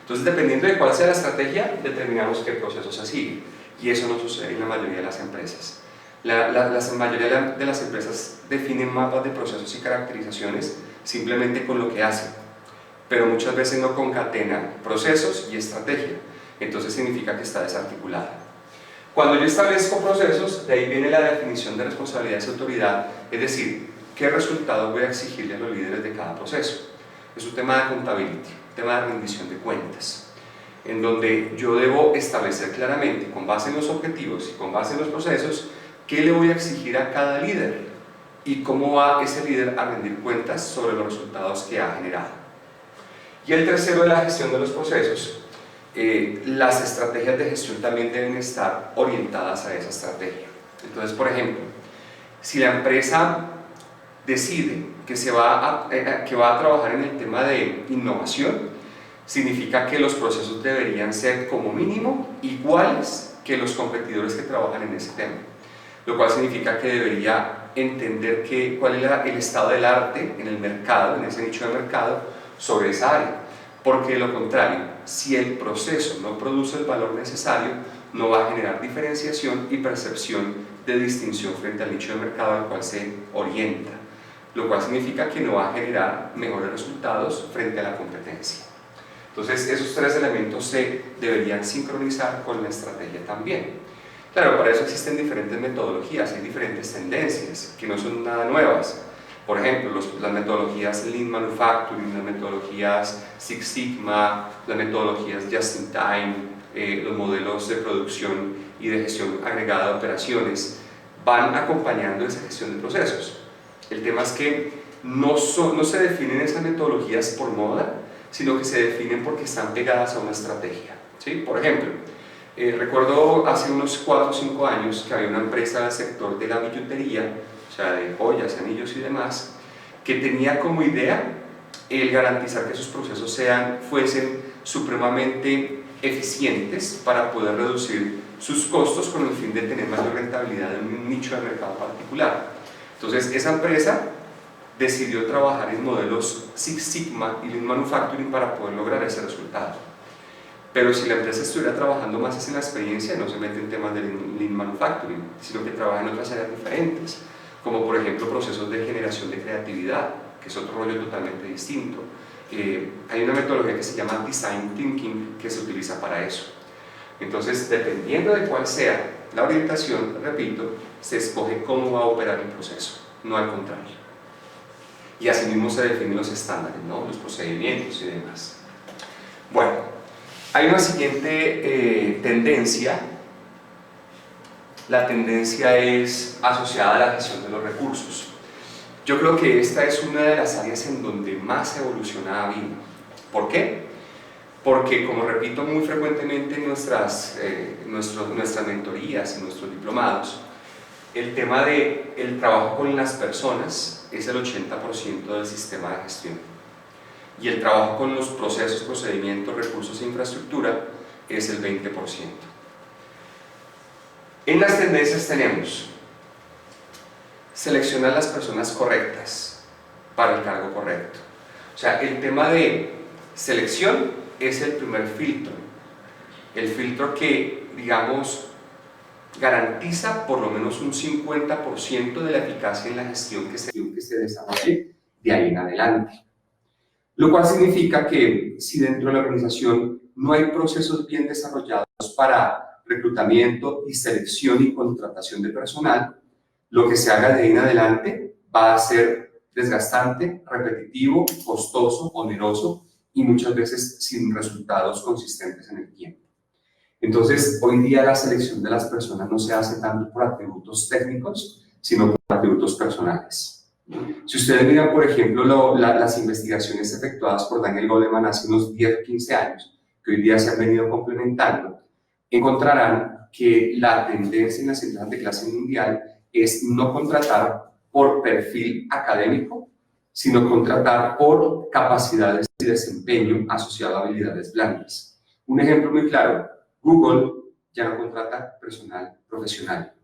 A: Entonces, dependiendo de cuál sea la estrategia, determinamos qué proceso se sigue. Y eso no sucede en la mayoría de las empresas. La mayoría de las empresas definen mapas de procesos y caracterizaciones simplemente con lo que hacen, pero muchas veces no concatenan procesos y estrategia. Entonces significa que está desarticulada. Cuando yo establezco procesos, de ahí viene la definición de responsabilidad y autoridad, es decir, qué resultados voy a exigirle a los líderes de cada proceso. Es un tema de contabilidad, un tema de rendición de cuentas, en donde yo debo establecer claramente, con base en los objetivos y con base en los procesos, qué le voy a exigir a cada líder y cómo va ese líder a rendir cuentas sobre los resultados que ha generado. Y el tercero de la gestión de los procesos, las estrategias de gestión también deben estar orientadas a esa estrategia. Entonces, por ejemplo, si la empresa decide que va a trabajar en el tema de innovación, significa que los procesos deberían ser como mínimo iguales que los competidores que trabajan en ese tema, lo cual significa que debería entender cuál es el estado del arte en el mercado, en ese nicho de mercado, sobre esa área, porque de lo contrario, si el proceso no produce el valor necesario, no va a generar diferenciación y percepción de distinción frente al nicho de mercado al cual se orienta, lo cual significa que no va a generar mejores resultados frente a la competencia. Entonces, esos tres elementos se deberían sincronizar con la estrategia también. Claro, para eso existen diferentes metodologías, hay diferentes tendencias que no son nada nuevas. Por ejemplo, las metodologías Lean Manufacturing, las metodologías Six Sigma, las metodologías Just in Time, los modelos de producción y de gestión agregada de operaciones, van acompañando esa gestión de procesos. El tema es que no se definen esas metodologías por moda, sino que se definen porque están pegadas a una estrategia, ¿sí? Por ejemplo, recuerdo hace unos 4 o 5 años que había una empresa del sector de la billutería, o sea, de joyas, anillos y demás, que tenía como idea el garantizar que sus procesos fuesen supremamente eficientes para poder reducir sus costos con el fin de tener mayor rentabilidad en un nicho de mercado particular. Entonces, esa empresa decidió trabajar en modelos Six Sigma y Lean Manufacturing para poder lograr ese resultado. Pero si la empresa estuviera trabajando más en la experiencia, no se mete en temas de Lean Manufacturing, sino que trabaja en otras áreas diferentes, como por ejemplo procesos de generación de creatividad, que es otro rollo totalmente distinto. Hay una metodología que se llama Design Thinking que se utiliza para eso. Entonces, dependiendo de cuál sea la orientación, repito, se escoge cómo va a operar el proceso, no al contrario. Y así mismo se definen los estándares, ¿no? Los procedimientos y demás. Bueno, hay una siguiente tendencia. La tendencia es asociada a la gestión de los recursos. Yo creo que esta es una de las áreas en donde más evoluciona ha habido. ¿Por qué? Porque, como repito muy frecuentemente en nuestras mentorías, en nuestros diplomados, el tema del trabajo con las personas es el 80% del sistema de gestión y el trabajo con los procesos, procedimientos, recursos e infraestructura es el 20%. En las tendencias tenemos seleccionar las personas correctas para el cargo correcto. O sea, el tema de selección es el primer filtro, el filtro que, digamos, garantiza por lo menos un 50% de la eficacia en la gestión que se desarrolle de ahí en adelante. Lo cual significa que si dentro de la organización no hay procesos bien desarrollados para reclutamiento y selección y contratación de personal, lo que se haga de ahí en adelante va a ser desgastante, repetitivo, costoso, oneroso y muchas veces sin resultados consistentes en el tiempo. Entonces, hoy día la selección de las personas no se hace tanto por atributos técnicos, sino por atributos personales. Si ustedes miran, por ejemplo, las investigaciones efectuadas por Daniel Goleman hace unos 10 o 15 años, que hoy día se han venido complementando, encontrarán que la tendencia en las empresas de clase mundial es no contratar por perfil académico, sino contratar por capacidades y desempeño asociado a habilidades blandas. Un ejemplo muy claro: Google ya no contrata personal profesional.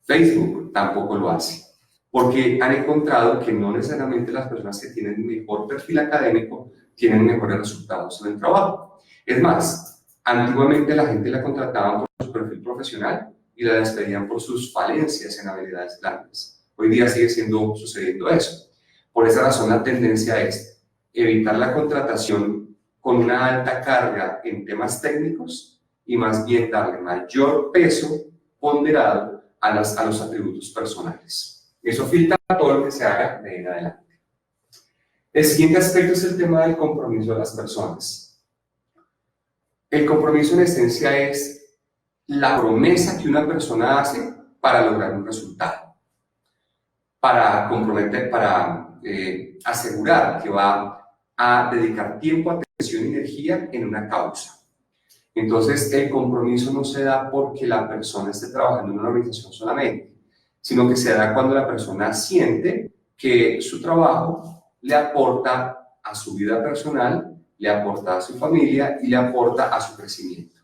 A: Facebook tampoco lo hace, porque han encontrado que no necesariamente las personas que tienen mejor perfil académico tienen mejores resultados en el trabajo. Es más, antiguamente la gente la contrataban por su perfil profesional y la despedían por sus falencias en habilidades blandas. Hoy día sigue sucediendo eso. Por esa razón la tendencia es evitar la contratación con una alta carga en temas técnicos y más bien darle mayor peso ponderado a los atributos personales. Eso filtra todo lo que se haga de ahí en adelante. El siguiente aspecto es el tema del compromiso de las personas. El compromiso en esencia es la promesa que una persona hace para lograr un resultado, para comprometer, para asegurar que va a dedicar tiempo, atención y energía en una causa. Entonces, el compromiso no se da porque la persona esté trabajando en una organización solamente, sino que se da cuando la persona siente que su trabajo le aporta a su vida personal, le aporta a su familia y le aporta a su crecimiento.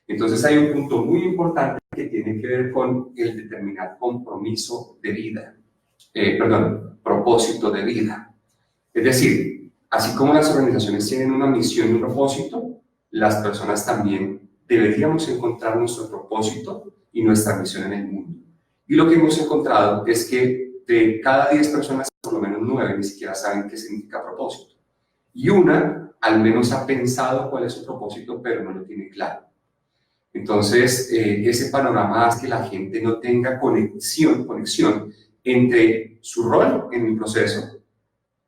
A: Entonces, hay un punto muy importante que tiene que ver con el determinar compromiso de vida, propósito de vida. Es decir, así como las organizaciones tienen una misión y un propósito, las personas también deberíamos encontrar nuestro propósito y nuestra misión en el mundo. Y lo que hemos encontrado es que de cada 10 personas, por lo menos 9 ni siquiera saben qué significa propósito. Y una, al menos ha pensado cuál es su propósito, pero no lo tiene claro. Entonces, ese panorama hace que la gente no tenga conexión entre su rol en el proceso,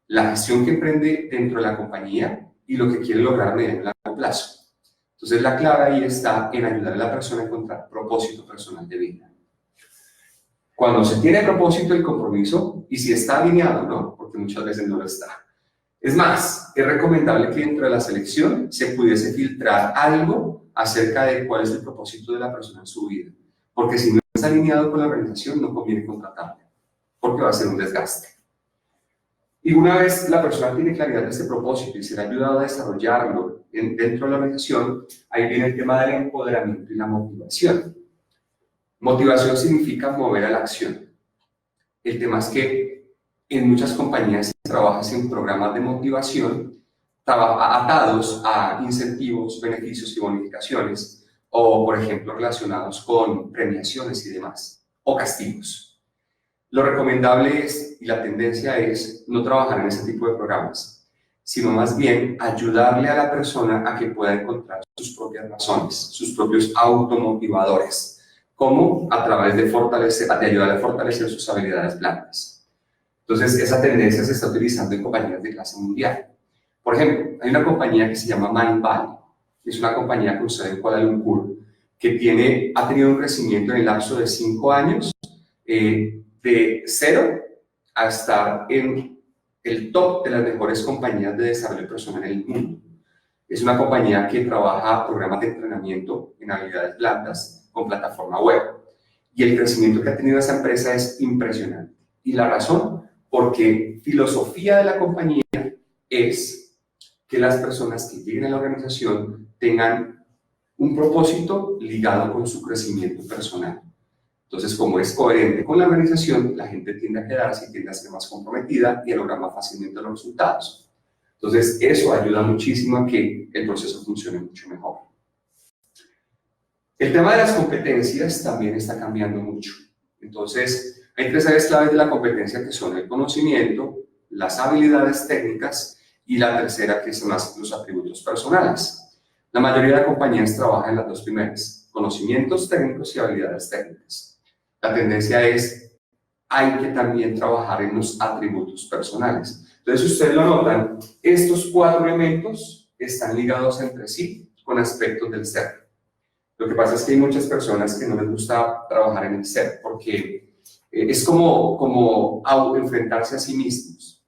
A: la gestión que emprende dentro de la compañía y lo que quiere lograr a mediano y largo plazo. Entonces, la clave ahí está en ayudar a la persona a encontrar propósito personal de vida. Cuando se tiene propósito, el compromiso, y si está alineado, ¿no? Porque muchas veces no lo está. Es más, es recomendable que dentro de la selección se pudiese filtrar algo acerca de cuál es el propósito de la persona en su vida. Porque si no está alineado con la organización, no conviene contratarlo, porque va a ser un desgaste. Y una vez la persona tiene claridad de ese propósito y se le ha ayudado a desarrollarlo dentro de la organización, ahí viene el tema del empoderamiento y la motivación. Motivación significa mover a la acción. El tema es que en muchas compañías se trabaja en programas de motivación atados a incentivos, beneficios y bonificaciones, o por ejemplo relacionados con premiaciones y demás, o castigos. Lo recomendable es, y la tendencia es, no trabajar en ese tipo de programas, sino más bien ayudarle a la persona a que pueda encontrar sus propias razones, sus propios automotivadores, como a través de ayudarle a fortalecer sus habilidades blandas. Entonces, esa tendencia se está utilizando en compañías de clase mundial. Por ejemplo, hay una compañía que se llama Mindvalley, es una compañía con sede en Kuala Lumpur, que ha tenido un crecimiento en el lapso de 5 años, de 0 a estar en el top de las mejores compañías de desarrollo personal en el mundo. Es una compañía que trabaja programas de entrenamiento en habilidades blandas con plataforma web. Y el crecimiento que ha tenido esa empresa es impresionante. Y la razón, porque filosofía de la compañía es que las personas que lleguen a la organización tengan un propósito ligado con su crecimiento personal. Entonces, como es coherente con la organización, la gente tiende a quedarse y tiende a ser más comprometida y a lograr más fácilmente los resultados. Entonces, eso ayuda muchísimo a que el proceso funcione mucho mejor. El tema de las competencias también está cambiando mucho. Entonces, hay 3 áreas claves de la competencia que son el conocimiento, las habilidades técnicas y la tercera que son los atributos personales. La mayoría de compañías trabajan en las 2 primeras, conocimientos técnicos y habilidades técnicas. La tendencia es, hay que también trabajar en los atributos personales. Entonces, si ustedes lo notan, estos 4 elementos están ligados entre sí con aspectos del ser. Lo que pasa es que hay muchas personas que no les gusta trabajar en el ser porque es como enfrentarse a sí mismos.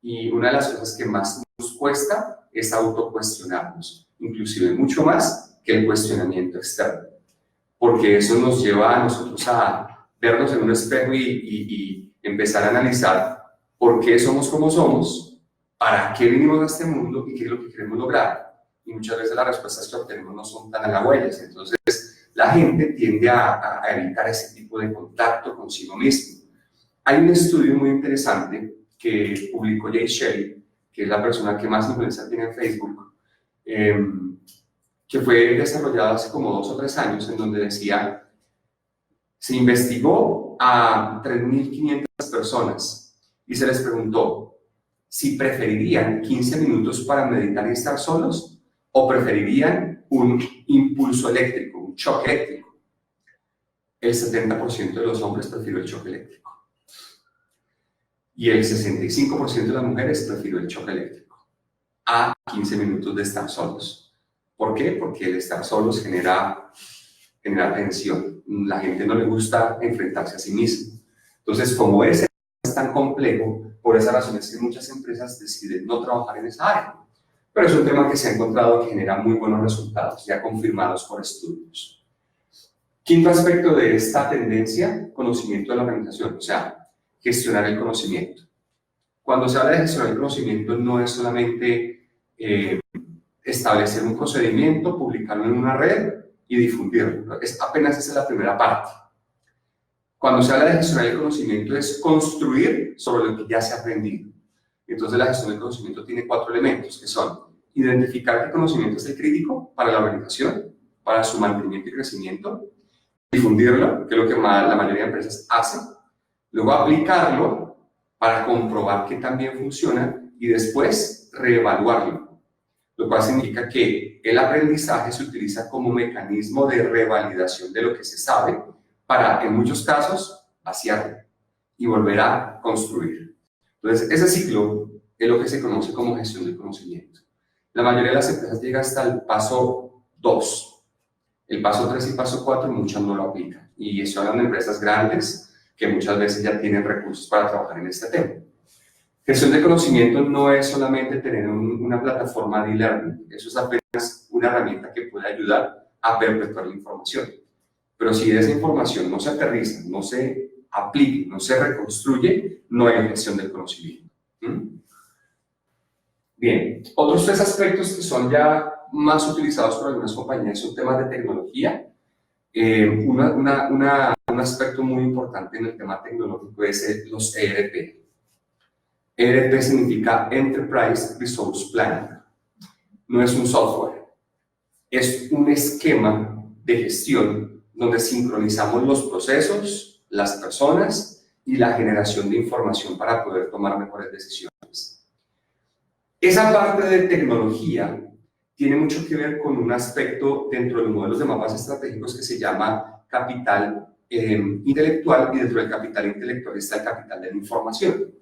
A: Y una de las cosas que más nos cuesta es autocuestionarnos, inclusive mucho más que el cuestionamiento externo, porque eso nos lleva a nosotros a vernos en un espejo y empezar a analizar por qué somos como somos, para qué vinimos a este mundo y qué es lo que queremos lograr. Y muchas veces las respuestas que obtenemos no son tan halagüeñas. Entonces, la gente tiende a evitar ese tipo de contacto consigo mismo. Hay un estudio muy interesante que publicó Jay Shetty, que es la persona que más influencia tiene en Facebook, que fue desarrollado hace como 2 o 3 años, en donde decía, se investigó a 3.500 personas y se les preguntó si preferirían 15 minutos para meditar y estar solos o preferirían un impulso eléctrico, un choque eléctrico. El 70% de los hombres prefirió el choque eléctrico y el 65% de las mujeres prefirió el choque eléctrico a 15 minutos de estar solos. ¿Por qué? Porque el estar solos genera tensión. La gente no le gusta enfrentarse a sí mismo. Entonces, como ese es tan complejo, por esa razón es que muchas empresas deciden no trabajar en esa área. Pero es un tema que se ha encontrado que genera muy buenos resultados, ya confirmados por estudios. Quinto aspecto de esta tendencia, conocimiento de la organización, o sea, gestionar el conocimiento. Cuando se habla de gestionar el conocimiento, no es solamente establecer un procedimiento, publicarlo en una red y difundirlo. Apenas esa es la primera parte. Cuando se habla de gestionar el conocimiento es construir sobre lo que ya se ha aprendido. Entonces la gestión del conocimiento tiene 4 elementos, que son identificar qué conocimiento es el crítico para la organización, para su mantenimiento y crecimiento, difundirlo, que es lo que la mayoría de empresas hacen, luego aplicarlo para comprobar que también funciona y después reevaluarlo, lo cual significa que el aprendizaje se utiliza como mecanismo de revalidación de lo que se sabe para, en muchos casos, vaciarlo y volver a construir. Entonces, ese ciclo es lo que se conoce como gestión del conocimiento. La mayoría de las empresas llega hasta el paso 2. El paso 3 y paso 4 muchas no lo aplican. Y eso hablan de empresas grandes que muchas veces ya tienen recursos para trabajar en este tema. Gestión de conocimiento no es solamente tener una plataforma de e-learning. Eso es apenas una herramienta que puede ayudar a perpetuar la información. Pero si esa información no se aterriza, no se aplica, no se reconstruye, no hay gestión del conocimiento. Bien, otros 3 aspectos que son ya más utilizados por algunas compañías son temas de tecnología. Un aspecto muy importante en el tema tecnológico es los ERP. ERP significa Enterprise Resource Planning. No es un software, es un esquema de gestión donde sincronizamos los procesos, las personas y la generación de información para poder tomar mejores decisiones. Esa parte de tecnología tiene mucho que ver con un aspecto dentro de los modelos de mapas estratégicos que se llama capital intelectual, y dentro del capital intelectual está el capital de la información.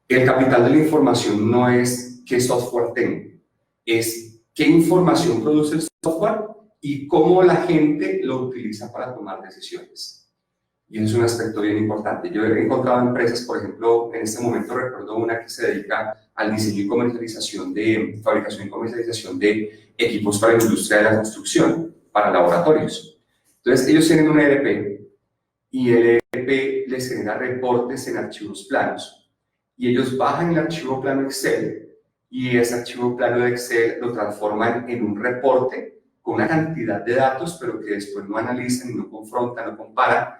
A: El capital de la información no es qué software tengo, es qué información produce el software y cómo la gente lo utiliza para tomar decisiones. Y eso es un aspecto bien importante. Yo he encontrado empresas, por ejemplo, en este momento recuerdo una que se dedica al diseño y comercialización fabricación y comercialización de equipos para la industria de la construcción, para laboratorios. Entonces, ellos tienen un ERP y el ERP les genera reportes en archivos planos. Y ellos bajan el archivo plano Excel y ese archivo plano de Excel lo transforman en un reporte con una cantidad de datos, pero que después no analizan y no confrontan, no comparan.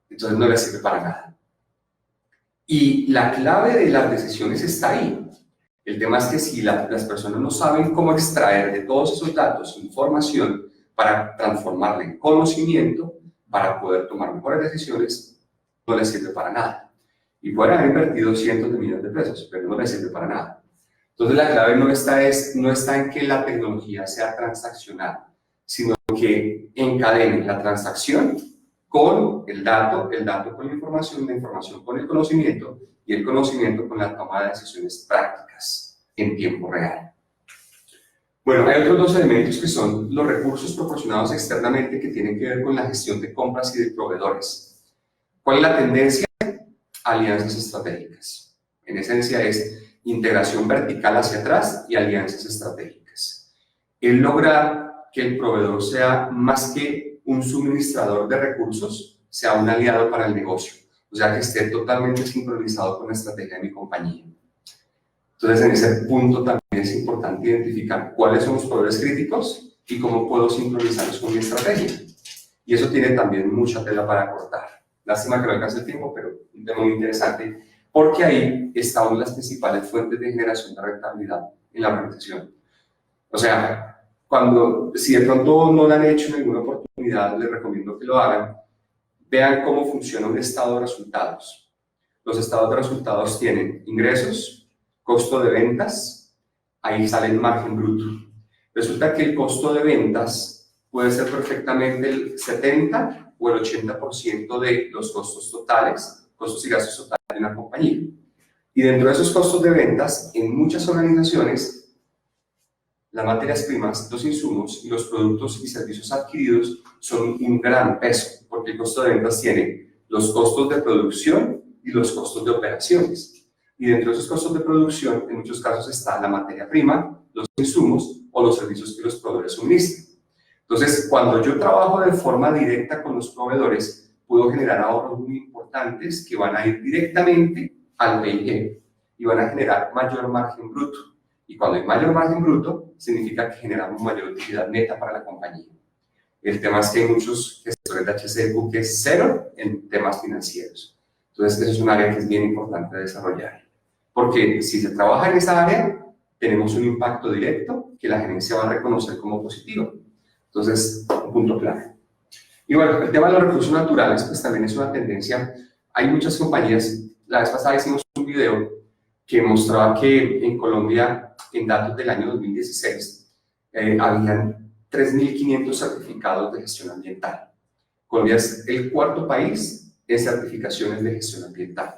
A: Entonces no les sirve para nada. Y la clave de las decisiones está ahí. El tema es que si las personas no saben cómo extraer de todos esos datos información para transformarla en conocimiento, para poder tomar mejores decisiones, no les sirve para nada. Y pueden haber invertido cientos de millones de pesos, pero no les sirve para nada. Entonces la clave no está en que la tecnología sea transaccional, sino que encadene la transacción con el dato con la información con el conocimiento y el conocimiento con la toma de decisiones prácticas en tiempo real. Bueno, hay otros 2 elementos que son los recursos proporcionados externamente que tienen que ver con la gestión de compras y de proveedores. ¿Cuál es la tendencia? Alianzas estratégicas. En esencia es integración vertical hacia atrás y alianzas estratégicas. El lograr que el proveedor sea más que un suministrador de recursos, sea un aliado para el negocio, o sea que esté totalmente sincronizado con la estrategia de mi compañía. Entonces en ese punto también es importante identificar cuáles son los proveedores críticos y cómo puedo sincronizarlos con mi estrategia. Y eso tiene también mucha tela para cortar. Lástima que no alcance el tiempo, pero un tema muy interesante, porque ahí está una de las principales fuentes de generación de rentabilidad en la organización. O sea, si de pronto no lo han hecho en alguna oportunidad, les recomiendo que lo hagan. Vean cómo funciona un estado de resultados. Los estados de resultados tienen ingresos, costo de ventas, ahí sale el margen bruto. Resulta que el costo de ventas puede ser perfectamente el 70 o el 80% de los costos totales, costos y gastos totales de una compañía. Y dentro de esos costos de ventas, en muchas organizaciones, las materias primas, los insumos y los productos y servicios adquiridos son un gran peso, porque el costo de ventas tiene los costos de producción y los costos de operaciones. Y dentro de esos costos de producción, en muchos casos está la materia prima, los insumos o los servicios que los proveedores suministran. Entonces, cuando yo trabajo de forma directa con los proveedores, puedo generar ahorros muy importantes que van a ir directamente al P&L y van a generar mayor margen bruto. Y cuando hay mayor margen bruto, significa que generamos mayor utilidad neta para la compañía. El tema es que hay muchos gestores de HCQ que es cero en temas financieros. Entonces, eso es un área que es bien importante desarrollar. Porque si se trabaja en esa área, tenemos un impacto directo que la gerencia va a reconocer como positivo. Entonces, un punto clave. Y bueno, el tema de los recursos naturales, pues también es una tendencia. Hay muchas compañías, la vez pasada hicimos un video que mostraba que en Colombia, en datos del año 2016, habían 3.500 certificados de gestión ambiental. Colombia es el cuarto país en certificaciones de gestión ambiental.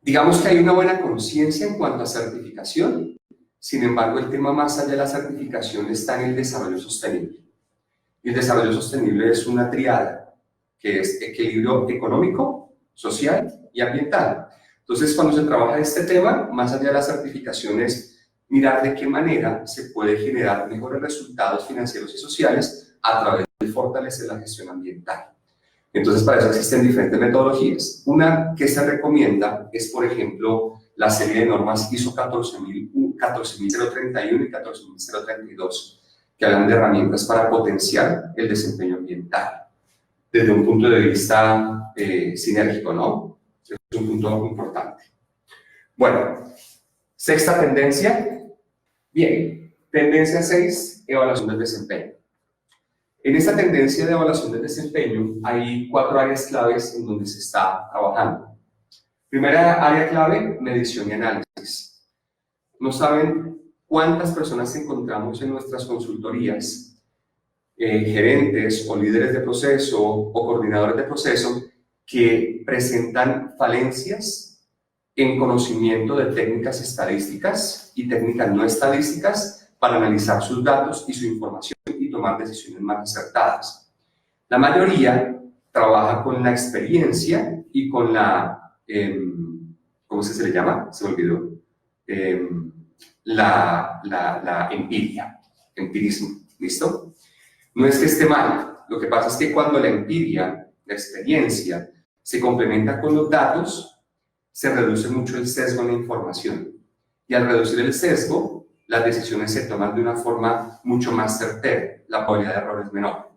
A: Digamos que hay una buena conciencia en cuanto a certificación, sin embargo, el tema más allá de la certificación está en el desarrollo sostenible. Y el desarrollo sostenible es una triada, que es equilibrio económico, social y ambiental. Entonces, cuando se trabaja este tema, más allá de las certificaciones, mirar de qué manera se puede generar mejores resultados financieros y sociales a través de fortalecer la gestión ambiental. Entonces, para eso existen diferentes metodologías. Una que se recomienda es, por ejemplo, la serie de normas ISO 14031 y 14032, que hablan de herramientas para potenciar el desempeño ambiental desde un punto de vista sinérgico, ¿no? Eso es un punto importante. Bueno, sexta tendencia. Bien, tendencia 6, evaluación del desempeño. En esta tendencia de evaluación del desempeño hay 4 áreas claves en donde se está trabajando. Primera área clave, medición y análisis. No saben cuántas personas encontramos en nuestras consultorías, gerentes o líderes de proceso o coordinadores de proceso que presentan falencias en conocimiento de técnicas estadísticas y técnicas no estadísticas para analizar sus datos y su información y tomar decisiones más acertadas. La mayoría trabaja con la experiencia y con la, ¿cómo se le llama? Se me olvidó. La empiria, empirismo, ¿listo? No es que esté mal, lo que pasa es que cuando la empiria, la experiencia, se complementa con los datos, se reduce mucho el sesgo en la información. Y al reducir el sesgo, las decisiones se toman de una forma mucho más certera, la probabilidad de error es menor.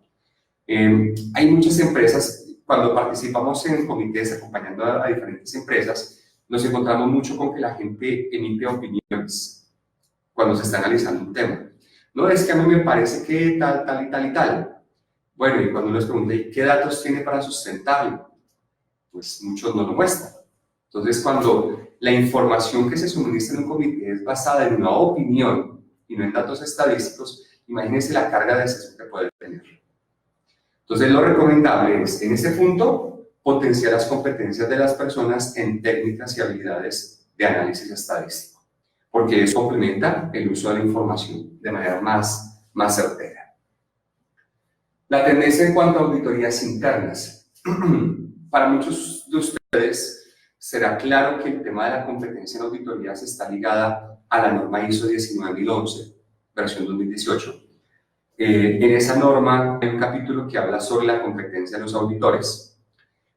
A: Hay muchas empresas, cuando participamos en comités acompañando a diferentes empresas, nos encontramos mucho con que la gente emite opiniones cuando se está analizando un tema. No, es que a mí me parece que tal, tal y tal y tal. Bueno, y cuando les pregunté, ¿qué datos tiene para sustentarlo? Pues muchos no lo muestran. Entonces, cuando la información que se suministra en un comité es basada en una opinión y no en datos estadísticos, imagínense la carga de sesgo que puede tener. Entonces, lo recomendable es, en este punto, potenciar las competencias de las personas en técnicas y habilidades de análisis estadístico, porque eso complementa el uso de la información de manera más certera. La tendencia en cuanto a auditorías internas. Para muchos de ustedes será claro que el tema de la competencia en auditorías está ligada a la norma ISO 19011, versión 2018. En esa norma hay un capítulo que habla sobre la competencia de los auditores.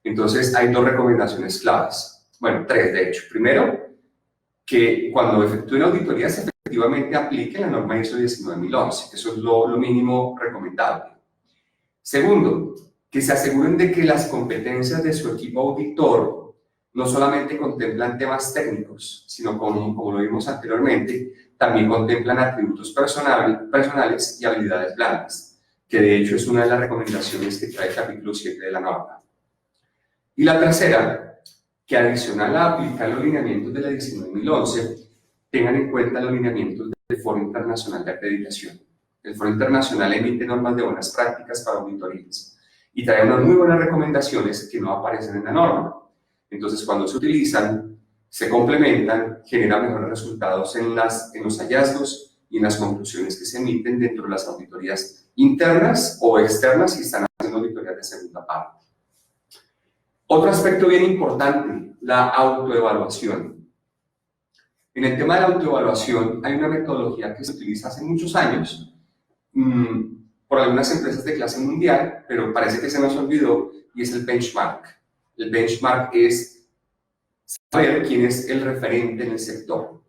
A: Entonces hay 2 recomendaciones claves. Bueno, 3 de hecho. Primero, que cuando efectúen auditorías efectivamente aplique la norma ISO 19011. Eso es lo mínimo recomendable. Segundo, que se aseguren de que las competencias de su equipo auditor no solamente contemplan temas técnicos, sino como lo vimos anteriormente, también contemplan atributos personales y habilidades blandas, que de hecho es una de las recomendaciones que trae el capítulo 7 de la norma. Y la tercera, que adicional a aplicar los lineamientos de la 19.011, tengan en cuenta los lineamientos del Foro Internacional de Acreditación. El Foro Internacional emite normas de buenas prácticas para auditorías y trae unas muy buenas recomendaciones que no aparecen en la norma. Entonces, cuando se utilizan, se complementan, generan mejores resultados en los hallazgos y en las conclusiones que se emiten dentro de las auditorías internas o externas si están haciendo auditorías de segunda parte. Otro aspecto bien importante, la autoevaluación. En el tema de la autoevaluación hay una metodología que se utiliza hace muchos años por algunas empresas de clase mundial, pero parece que se nos olvidó, y es el benchmark. El benchmark es saber quién es el referente en el sector,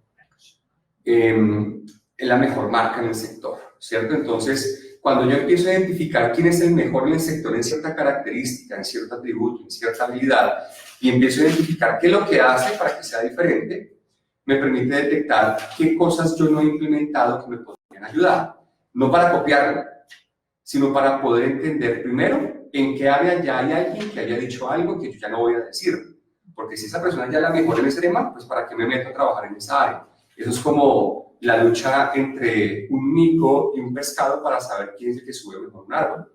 A: la mejor marca en el sector, ¿cierto? Entonces, cuando yo empiezo a identificar quién es el mejor en el sector en cierta característica, en cierto atributo, en cierta habilidad, y empiezo a identificar qué es lo que hace para que sea diferente, me permite detectar qué cosas yo no he implementado que me podrían ayudar. No para copiarlo, sino para poder entender primero en qué área ya hay alguien que haya dicho algo que yo ya no voy a decir. Porque si esa persona ya es la mejor en ese tema, pues ¿para qué me meto a trabajar en esa área? Eso es como la lucha entre un mico y un pescado para saber quién es el que sube mejor un árbol.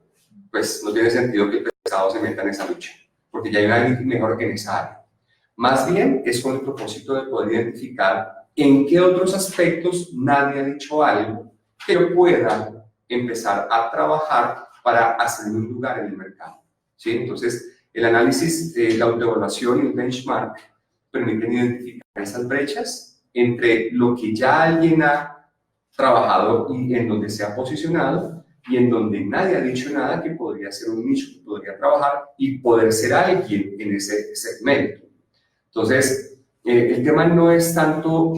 A: Pues no tiene sentido que el pescado se meta en esa lucha, porque ya hay alguien mejor que en esa área. Más bien es con el propósito de poder identificar en qué otros aspectos nadie ha dicho algo que yo pueda empezar a trabajar para hacer un lugar en el mercado, ¿sí? Entonces, el análisis, la autoevaluación y el benchmark permiten identificar esas brechas entre lo que ya alguien ha trabajado y en donde se ha posicionado y en donde nadie ha dicho nada que podría ser un nicho que podría trabajar y poder ser alguien en ese segmento. Entonces, el tema no es tanto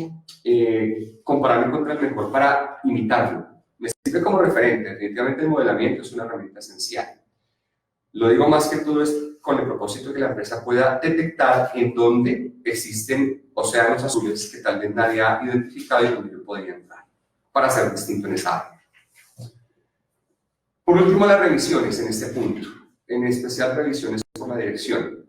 A: compararme contra el mejor para imitarlo. Me sirve como referente. Definitivamente el modelamiento es una herramienta esencial. Lo digo más que todo es con el propósito de que la empresa pueda detectar en dónde existen océanos azules que tal vez nadie ha identificado y donde yo podría entrar para ser distinto en esa área. Por último, las revisiones en este punto, en especial revisiones por la dirección.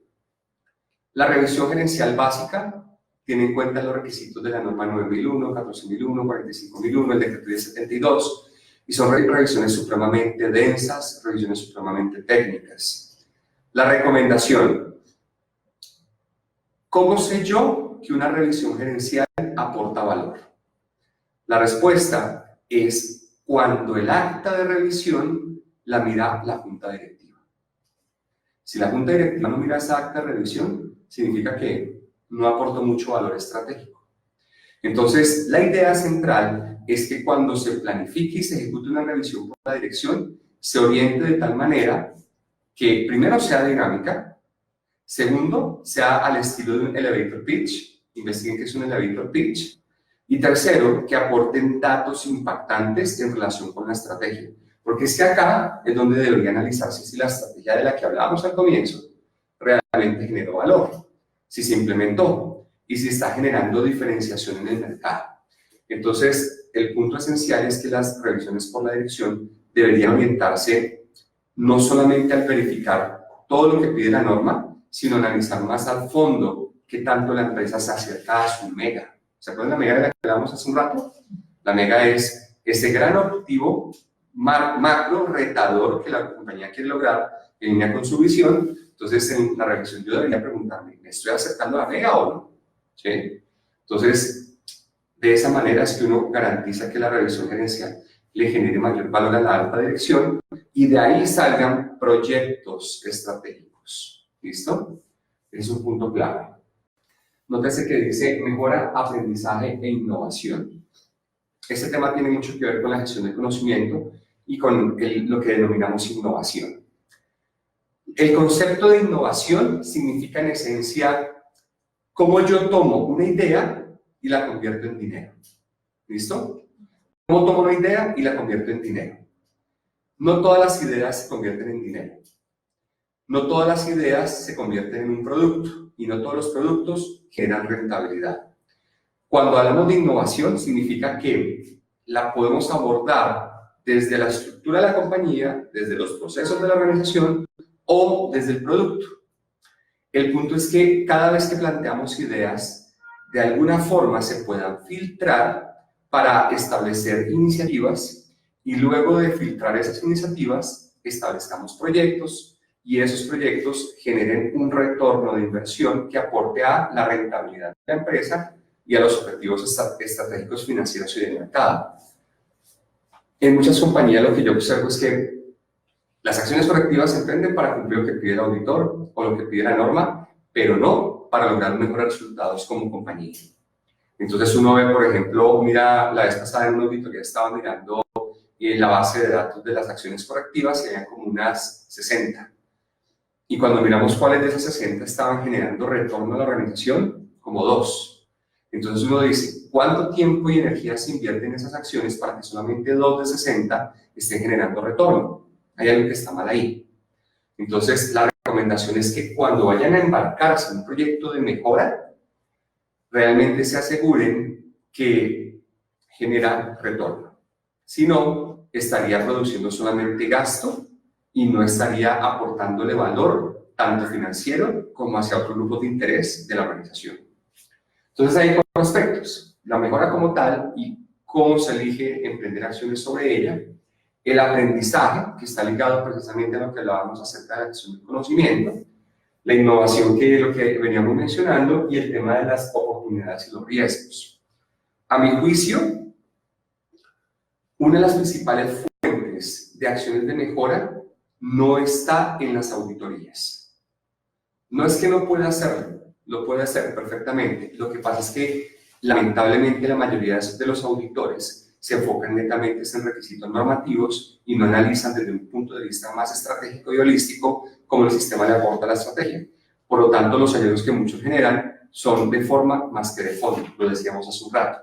A: La revisión gerencial básica tiene en cuenta los requisitos de la norma 9001, 14001, 45001, el decreto 1072, y son revisiones supremamente densas, revisiones supremamente técnicas. La recomendación. ¿Cómo sé yo que una revisión gerencial aporta valor? La respuesta es cuando el acta de revisión la mira la junta directiva. Si la junta directiva no mira esa acta de revisión, significa que no aportó mucho valor estratégico. Entonces, la idea central es que cuando se planifique y se ejecute una revisión por la dirección, se oriente de tal manera que primero sea dinámica, segundo, sea al estilo de un elevator pitch, investiguen qué es un elevator pitch, y tercero, que aporten datos impactantes en relación con la estrategia. Porque es que acá es donde debería analizarse si la estrategia de la que hablábamos al comienzo realmente generó valor, si se implementó y si está generando diferenciación en el mercado. Entonces, el punto esencial es que las revisiones por la dirección deberían orientarse no solamente al verificar todo lo que pide la norma, sino analizar más al fondo qué tanto la empresa se acerca a su mega. ¿Se acuerdan la mega de la que hablamos hace un rato? La mega es ese gran objetivo macro retador que la compañía quiere lograr en línea con su visión. Entonces, en la revisión yo debería preguntarme, ¿me estoy acercando a la mega o no? ¿Sí? Entonces, de esa manera es que uno garantiza que la revisión gerencial le genere mayor valor a la alta dirección y de ahí salgan proyectos estratégicos. ¿Listo? Es un punto clave. Nótese que dice mejora, aprendizaje e innovación. Este tema tiene mucho que ver con la gestión del conocimiento y con lo que denominamos innovación. El concepto de innovación significa en esencia cómo yo tomo una idea y la convierto en dinero. ¿Listo? ¿Cómo tomo una idea y la convierto en dinero? No todas las ideas se convierten en dinero. No todas las ideas se convierten en un producto y no todos los productos generan rentabilidad. Cuando hablamos de innovación, significa que la podemos abordar desde la estructura de la compañía, desde los procesos de la organización o desde el producto. El punto es que cada vez que planteamos ideas, de alguna forma se puedan filtrar para establecer iniciativas y luego de filtrar esas iniciativas establezcamos proyectos y esos proyectos generen un retorno de inversión que aporte a la rentabilidad de la empresa y a los objetivos estratégicos financieros y de mercado. En muchas compañías lo que yo observo es que las acciones correctivas se emprenden para cumplir lo que pide el auditor o lo que pide la norma, pero no para lograr mejores resultados como compañía. Entonces uno ve, por ejemplo, mira, la vez pasada en una auditoría estaba mirando la base de datos de las acciones correctivas y había como unas 60. Y cuando miramos cuáles de esas 60 estaban generando retorno a la organización, como 2. Entonces uno dice, ¿cuánto tiempo y energía se invierte en esas acciones para que solamente 2 de 60 estén generando retorno? Hay algo que está mal ahí. Entonces la recomendación es que cuando vayan a embarcarse en un proyecto de mejora, realmente se aseguren que genera retorno. Si no, estaría produciendo solamente gasto y no estaría aportándole valor, tanto financiero como hacia otros grupos de interés de la organización. Entonces hay 4 aspectos: la mejora como tal y cómo se elige emprender acciones sobre ella, el aprendizaje, que está ligado precisamente a lo que hablábamos acerca de la gestión del conocimiento, la innovación, que es lo que veníamos mencionando, y el tema de las oportunidades y los riesgos. A mi juicio, una de las principales fuentes de acciones de mejora no está en las auditorías. No es que no pueda hacerlo, lo puede hacer perfectamente. Lo que pasa es que, lamentablemente, la mayoría de los auditores se enfocan netamente en requisitos normativos y no analizan desde un punto de vista más estratégico y holístico cómo el sistema le aporta la estrategia. Por lo tanto, los hallazgos que muchos generan son de forma más que de fondo, lo decíamos hace un rato.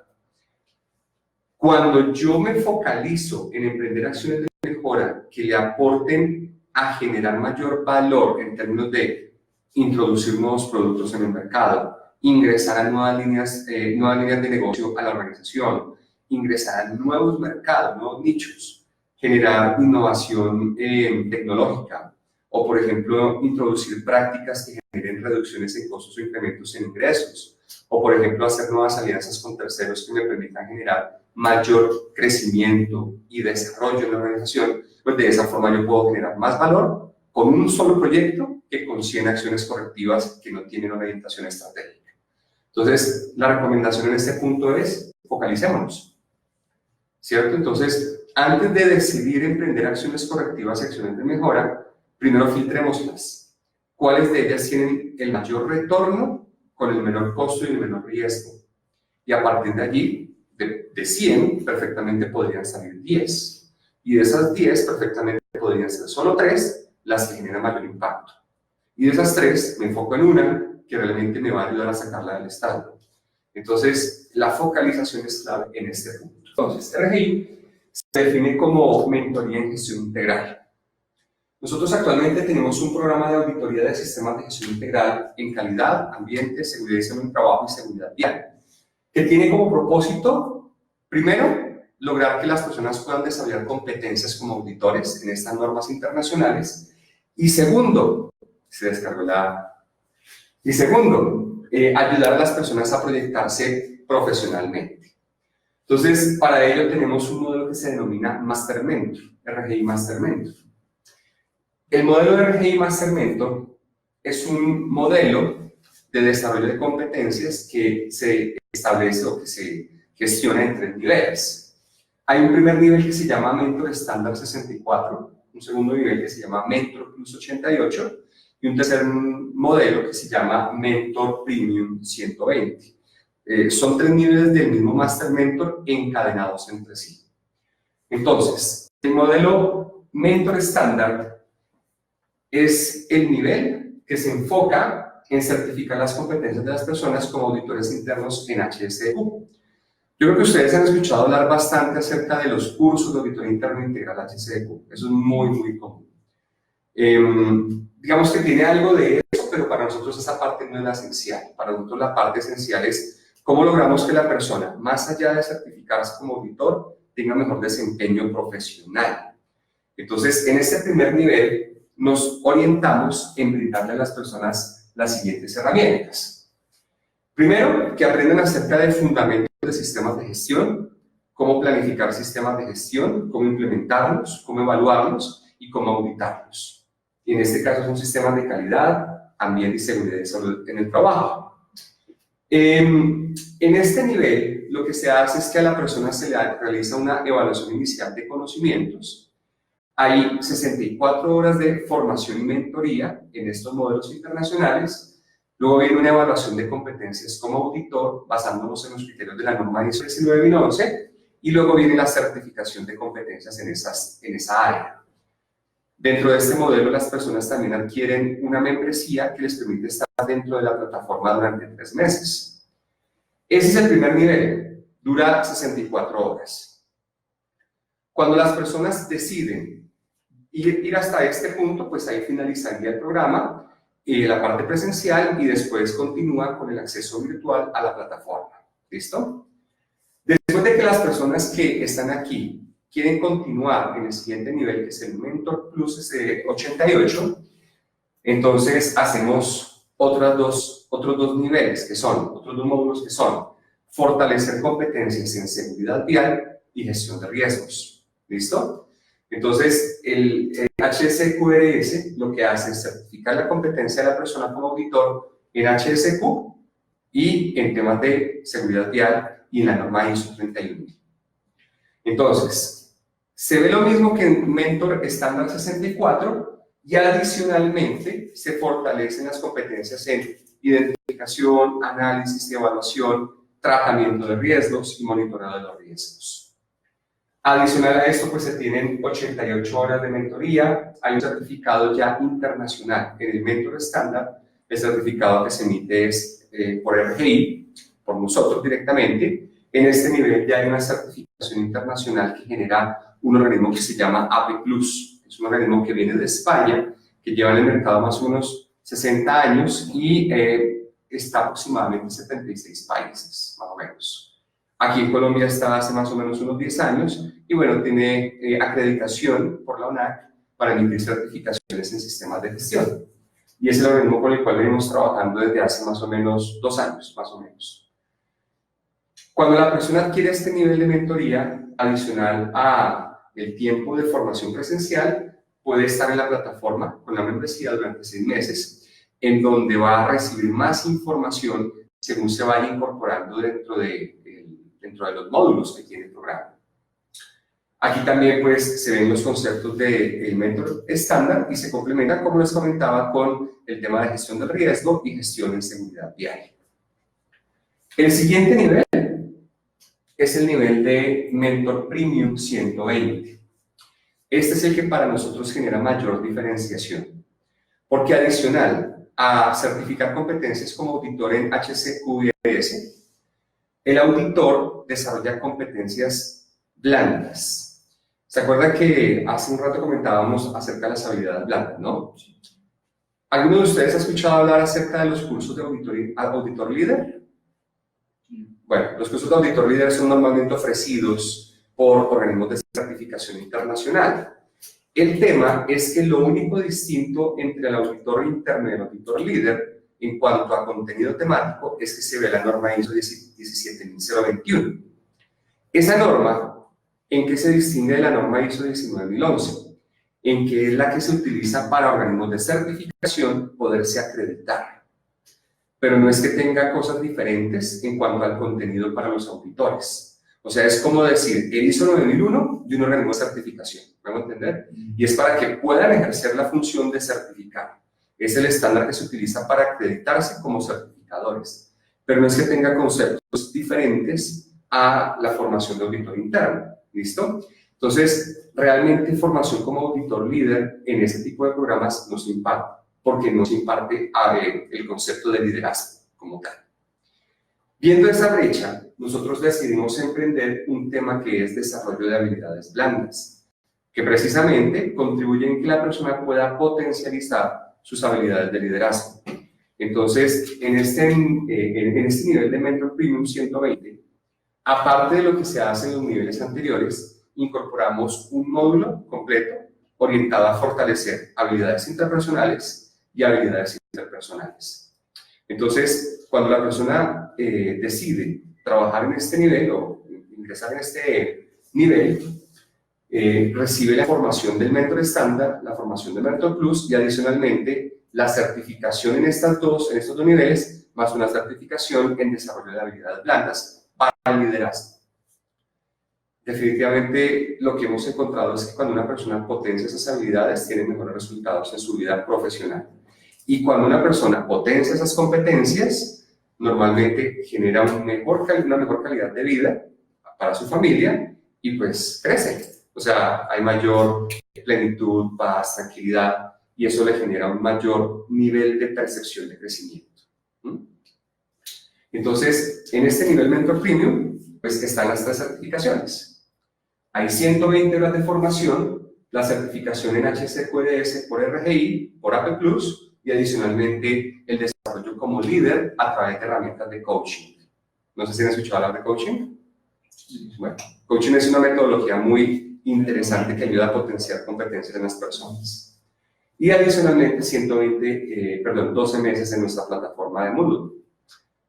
A: Cuando yo me focalizo en emprender acciones de mejora que le aporten a generar mayor valor en términos de introducir nuevos productos en el mercado, ingresar a nuevas líneas de negocio a la organización, ingresar a nuevos mercados, nuevos nichos, generar innovación tecnológica, o por ejemplo, introducir prácticas que generen reducciones en costos o incrementos en ingresos, o por ejemplo, hacer nuevas alianzas con terceros que me permitan generar mayor crecimiento y desarrollo en la organización, pues de esa forma yo puedo generar más valor con un solo proyecto que con 100 acciones correctivas que no tienen una orientación estratégica. Entonces, la recomendación en este punto es focalicémonos, ¿cierto? Entonces, antes de decidir emprender acciones correctivas y acciones de mejora, primero filtrémoslas. ¿Cuáles de ellas tienen el mayor retorno con el menor costo y el menor riesgo? Y a partir de allí, de 100, perfectamente podrían salir 10. Y de esas 10, perfectamente podrían ser solo 3 las que generan mayor impacto. Y de esas 3, me enfoco en una que realmente me va a ayudar a sacarla del estado. Entonces, la focalización es clave en este punto. Entonces, RGI se define como mentoría en gestión integral. Nosotros actualmente tenemos un programa de auditoría de sistemas de gestión integral en calidad, ambiente, seguridad y salud en el trabajo y seguridad vial, que tiene como propósito, primero, lograr que las personas puedan desarrollar competencias como auditores en estas normas internacionales, y segundo, se descargó y segundo, ayudar a las personas a proyectarse profesionalmente. Entonces, para ello tenemos un modelo que se denomina Master Mentor, RGI Master Mentor. El modelo de RGI Master Mentor es un modelo de desarrollo de competencias que se establece o que se gestiona en 3 niveles. Hay un primer nivel que se llama Mentor Estándar 64, un segundo nivel que se llama Mentor Plus 88 y un tercer modelo que se llama Mentor Premium 120. Son 3 niveles del mismo Master Mentor encadenados entre sí. Entonces, el modelo Mentor Estándar es el nivel que se enfoca en certificar las competencias de las personas como auditores internos en HSEQ. Yo creo que ustedes han escuchado hablar bastante acerca de los cursos de auditoría interna integral HSEQ. Eso es muy, muy común. Digamos que tiene algo de eso, pero para nosotros esa parte no es la esencial. Para nosotros la parte esencial es ¿Cómo logramos que la persona, más allá de certificarse como auditor, tenga mejor desempeño profesional? Entonces, en este primer nivel, nos orientamos en brindarle a las personas las siguientes herramientas. Primero, que aprendan acerca de fundamentos de sistemas de gestión, cómo planificar sistemas de gestión, cómo implementarlos, cómo evaluarlos y cómo auditarlos. Y en este caso son sistemas de calidad, ambiente y seguridad y salud en el trabajo. En este nivel, lo que se hace es que a la persona se le realiza una evaluación inicial de conocimientos. Hay 64 horas de formación y mentoría en estos modelos internacionales. Luego viene una evaluación de competencias como auditor, basándonos en los criterios de la norma ISO 19011, y luego viene la certificación de competencias en esa área. Dentro de este modelo, las personas también adquieren una membresía que les permite estar dentro de la plataforma durante 3 meses. Ese es el primer nivel, dura 64 horas. Cuando las personas deciden ir hasta este punto, pues ahí finalizaría el programa, la parte presencial, y después continúa con el acceso virtual a la plataforma. ¿Listo? Después de que las personas que están aquí quieren continuar en el siguiente nivel, que es el Mentor Plus 88, entonces hacemos otros dos niveles, otros dos módulos que son fortalecer competencias en seguridad vial y gestión de riesgos. ¿Listo? Entonces, el HSQRS lo que hace es certificar la competencia de la persona como auditor en HSQ y en temas de seguridad vial y en la norma ISO 31000. Entonces, se ve lo mismo que en Mentor estándar 64 y adicionalmente se fortalecen las competencias en identificación, análisis y evaluación, tratamiento de riesgos y monitoreo de los riesgos. Adicional a esto, pues se tienen 88 horas de mentoría, hay un certificado ya internacional en el Mentor estándar. El certificado que se emite es por RGI, por nosotros directamente. En este nivel ya hay una certificación internacional que genera un organismo que se llama AP+. Es un organismo que viene de España, que lleva en el mercado más o menos 60 años y está aproximadamente en 76 países, más o menos. Aquí en Colombia está hace más o menos unos 10 años y bueno, tiene acreditación por la ONAC para emitir certificaciones en sistemas de gestión. Y es el organismo con el cual venimos trabajando desde hace más o menos 2 años, más o menos. Cuando la persona adquiere este nivel de mentoría adicional a el tiempo de formación presencial, puede estar en la plataforma con la membresía durante 6 meses, en donde va a recibir más información según se vaya incorporando dentro de los módulos que tiene el programa. Aquí también pues, se ven los conceptos del Mentor estándar y se complementa, como les comentaba, con el tema de gestión del riesgo y gestión en seguridad vial. El siguiente nivel es el nivel de Mentor Premium 120. Este es el que para nosotros genera mayor diferenciación, porque adicional a certificar competencias como auditor en HSQRS, el auditor desarrolla competencias blandas. ¿Se acuerdan que hace un rato comentábamos acerca de las habilidades blandas, no? ¿Alguno de ustedes ha escuchado hablar acerca de los cursos de auditor líder? Bueno, los cursos de auditor líder son normalmente ofrecidos por organismos de certificación internacional. El tema es que lo único distinto entre el auditor interno y el auditor líder en cuanto a contenido temático es que se ve la norma ISO 17021. Esa norma, ¿en qué se distingue de la norma ISO 19011? En que es la que se utiliza para organismos de certificación poderse acreditar. Pero no es que tenga cosas diferentes en cuanto al contenido para los auditores. O sea, es como decir, el ISO 9001 de un organismo de certificación, ¿me hago entender? Y es para que puedan ejercer la función de certificar. Es el estándar que se utiliza para acreditarse como certificadores. Pero no es que tenga conceptos diferentes a la formación de auditor interno, ¿listo? Entonces, realmente formación como auditor líder en ese tipo de programas no se imparte, porque no se imparte el concepto de liderazgo como tal. Viendo esa brecha, nosotros decidimos emprender un tema que es desarrollo de habilidades blandas, que precisamente contribuyen a que la persona pueda potencializar sus habilidades de liderazgo. Entonces, en este nivel de Mentor Premium 120, aparte de lo que se hace en los niveles anteriores, incorporamos un módulo completo orientado a fortalecer habilidades interpersonales y habilidades interpersonales. Entonces, cuando la persona decide trabajar en este nivel o ingresar en este nivel, recibe la formación del Mentor estándar, la formación del Mentor Plus y adicionalmente la certificación en estos dos niveles, más una certificación en desarrollo de habilidades blandas para el liderazgo. Definitivamente lo que hemos encontrado es que cuando una persona potencia esas habilidades tiene mejores resultados en su vida profesional. Y cuando una persona potencia esas competencias, normalmente genera una mejor calidad de vida para su familia y pues crece. O sea, hay mayor plenitud, paz, tranquilidad y eso le genera un mayor nivel de percepción de crecimiento. Entonces, en este nivel Mentor Premium, pues están las 3 certificaciones. Hay 120 horas de formación, la certificación en HCQDS por RGI, por AP Plus y adicionalmente el desarrollo como líder a través de herramientas de coaching. No sé si han escuchado hablar de coaching. Bueno, coaching es una metodología muy interesante que ayuda a potenciar competencias en las personas. Y adicionalmente 12 meses en nuestra plataforma de Moodle.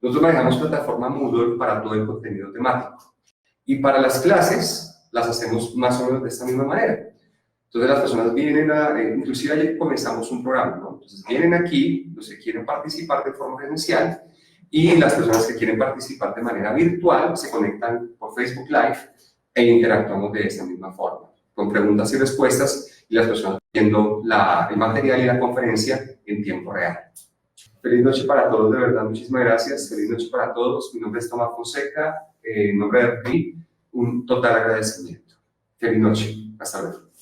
A: Nosotros manejamos plataforma Moodle para todo el contenido temático. Y para las clases las hacemos más o menos de esta misma manera. Entonces las personas vienen inclusive ayer comenzamos un programa, ¿no? Entonces vienen aquí, los que quieren participar de forma presencial y las personas que quieren participar de manera virtual se conectan por Facebook Live e interactuamos de esta misma forma, con preguntas y respuestas y las personas viendo el material y la conferencia en tiempo real. Feliz noche para todos, de verdad, muchísimas gracias. Feliz noche para todos. Mi nombre es Tomás Fonseca, en nombre de RPI, un total agradecimiento. Feliz noche. Hasta luego.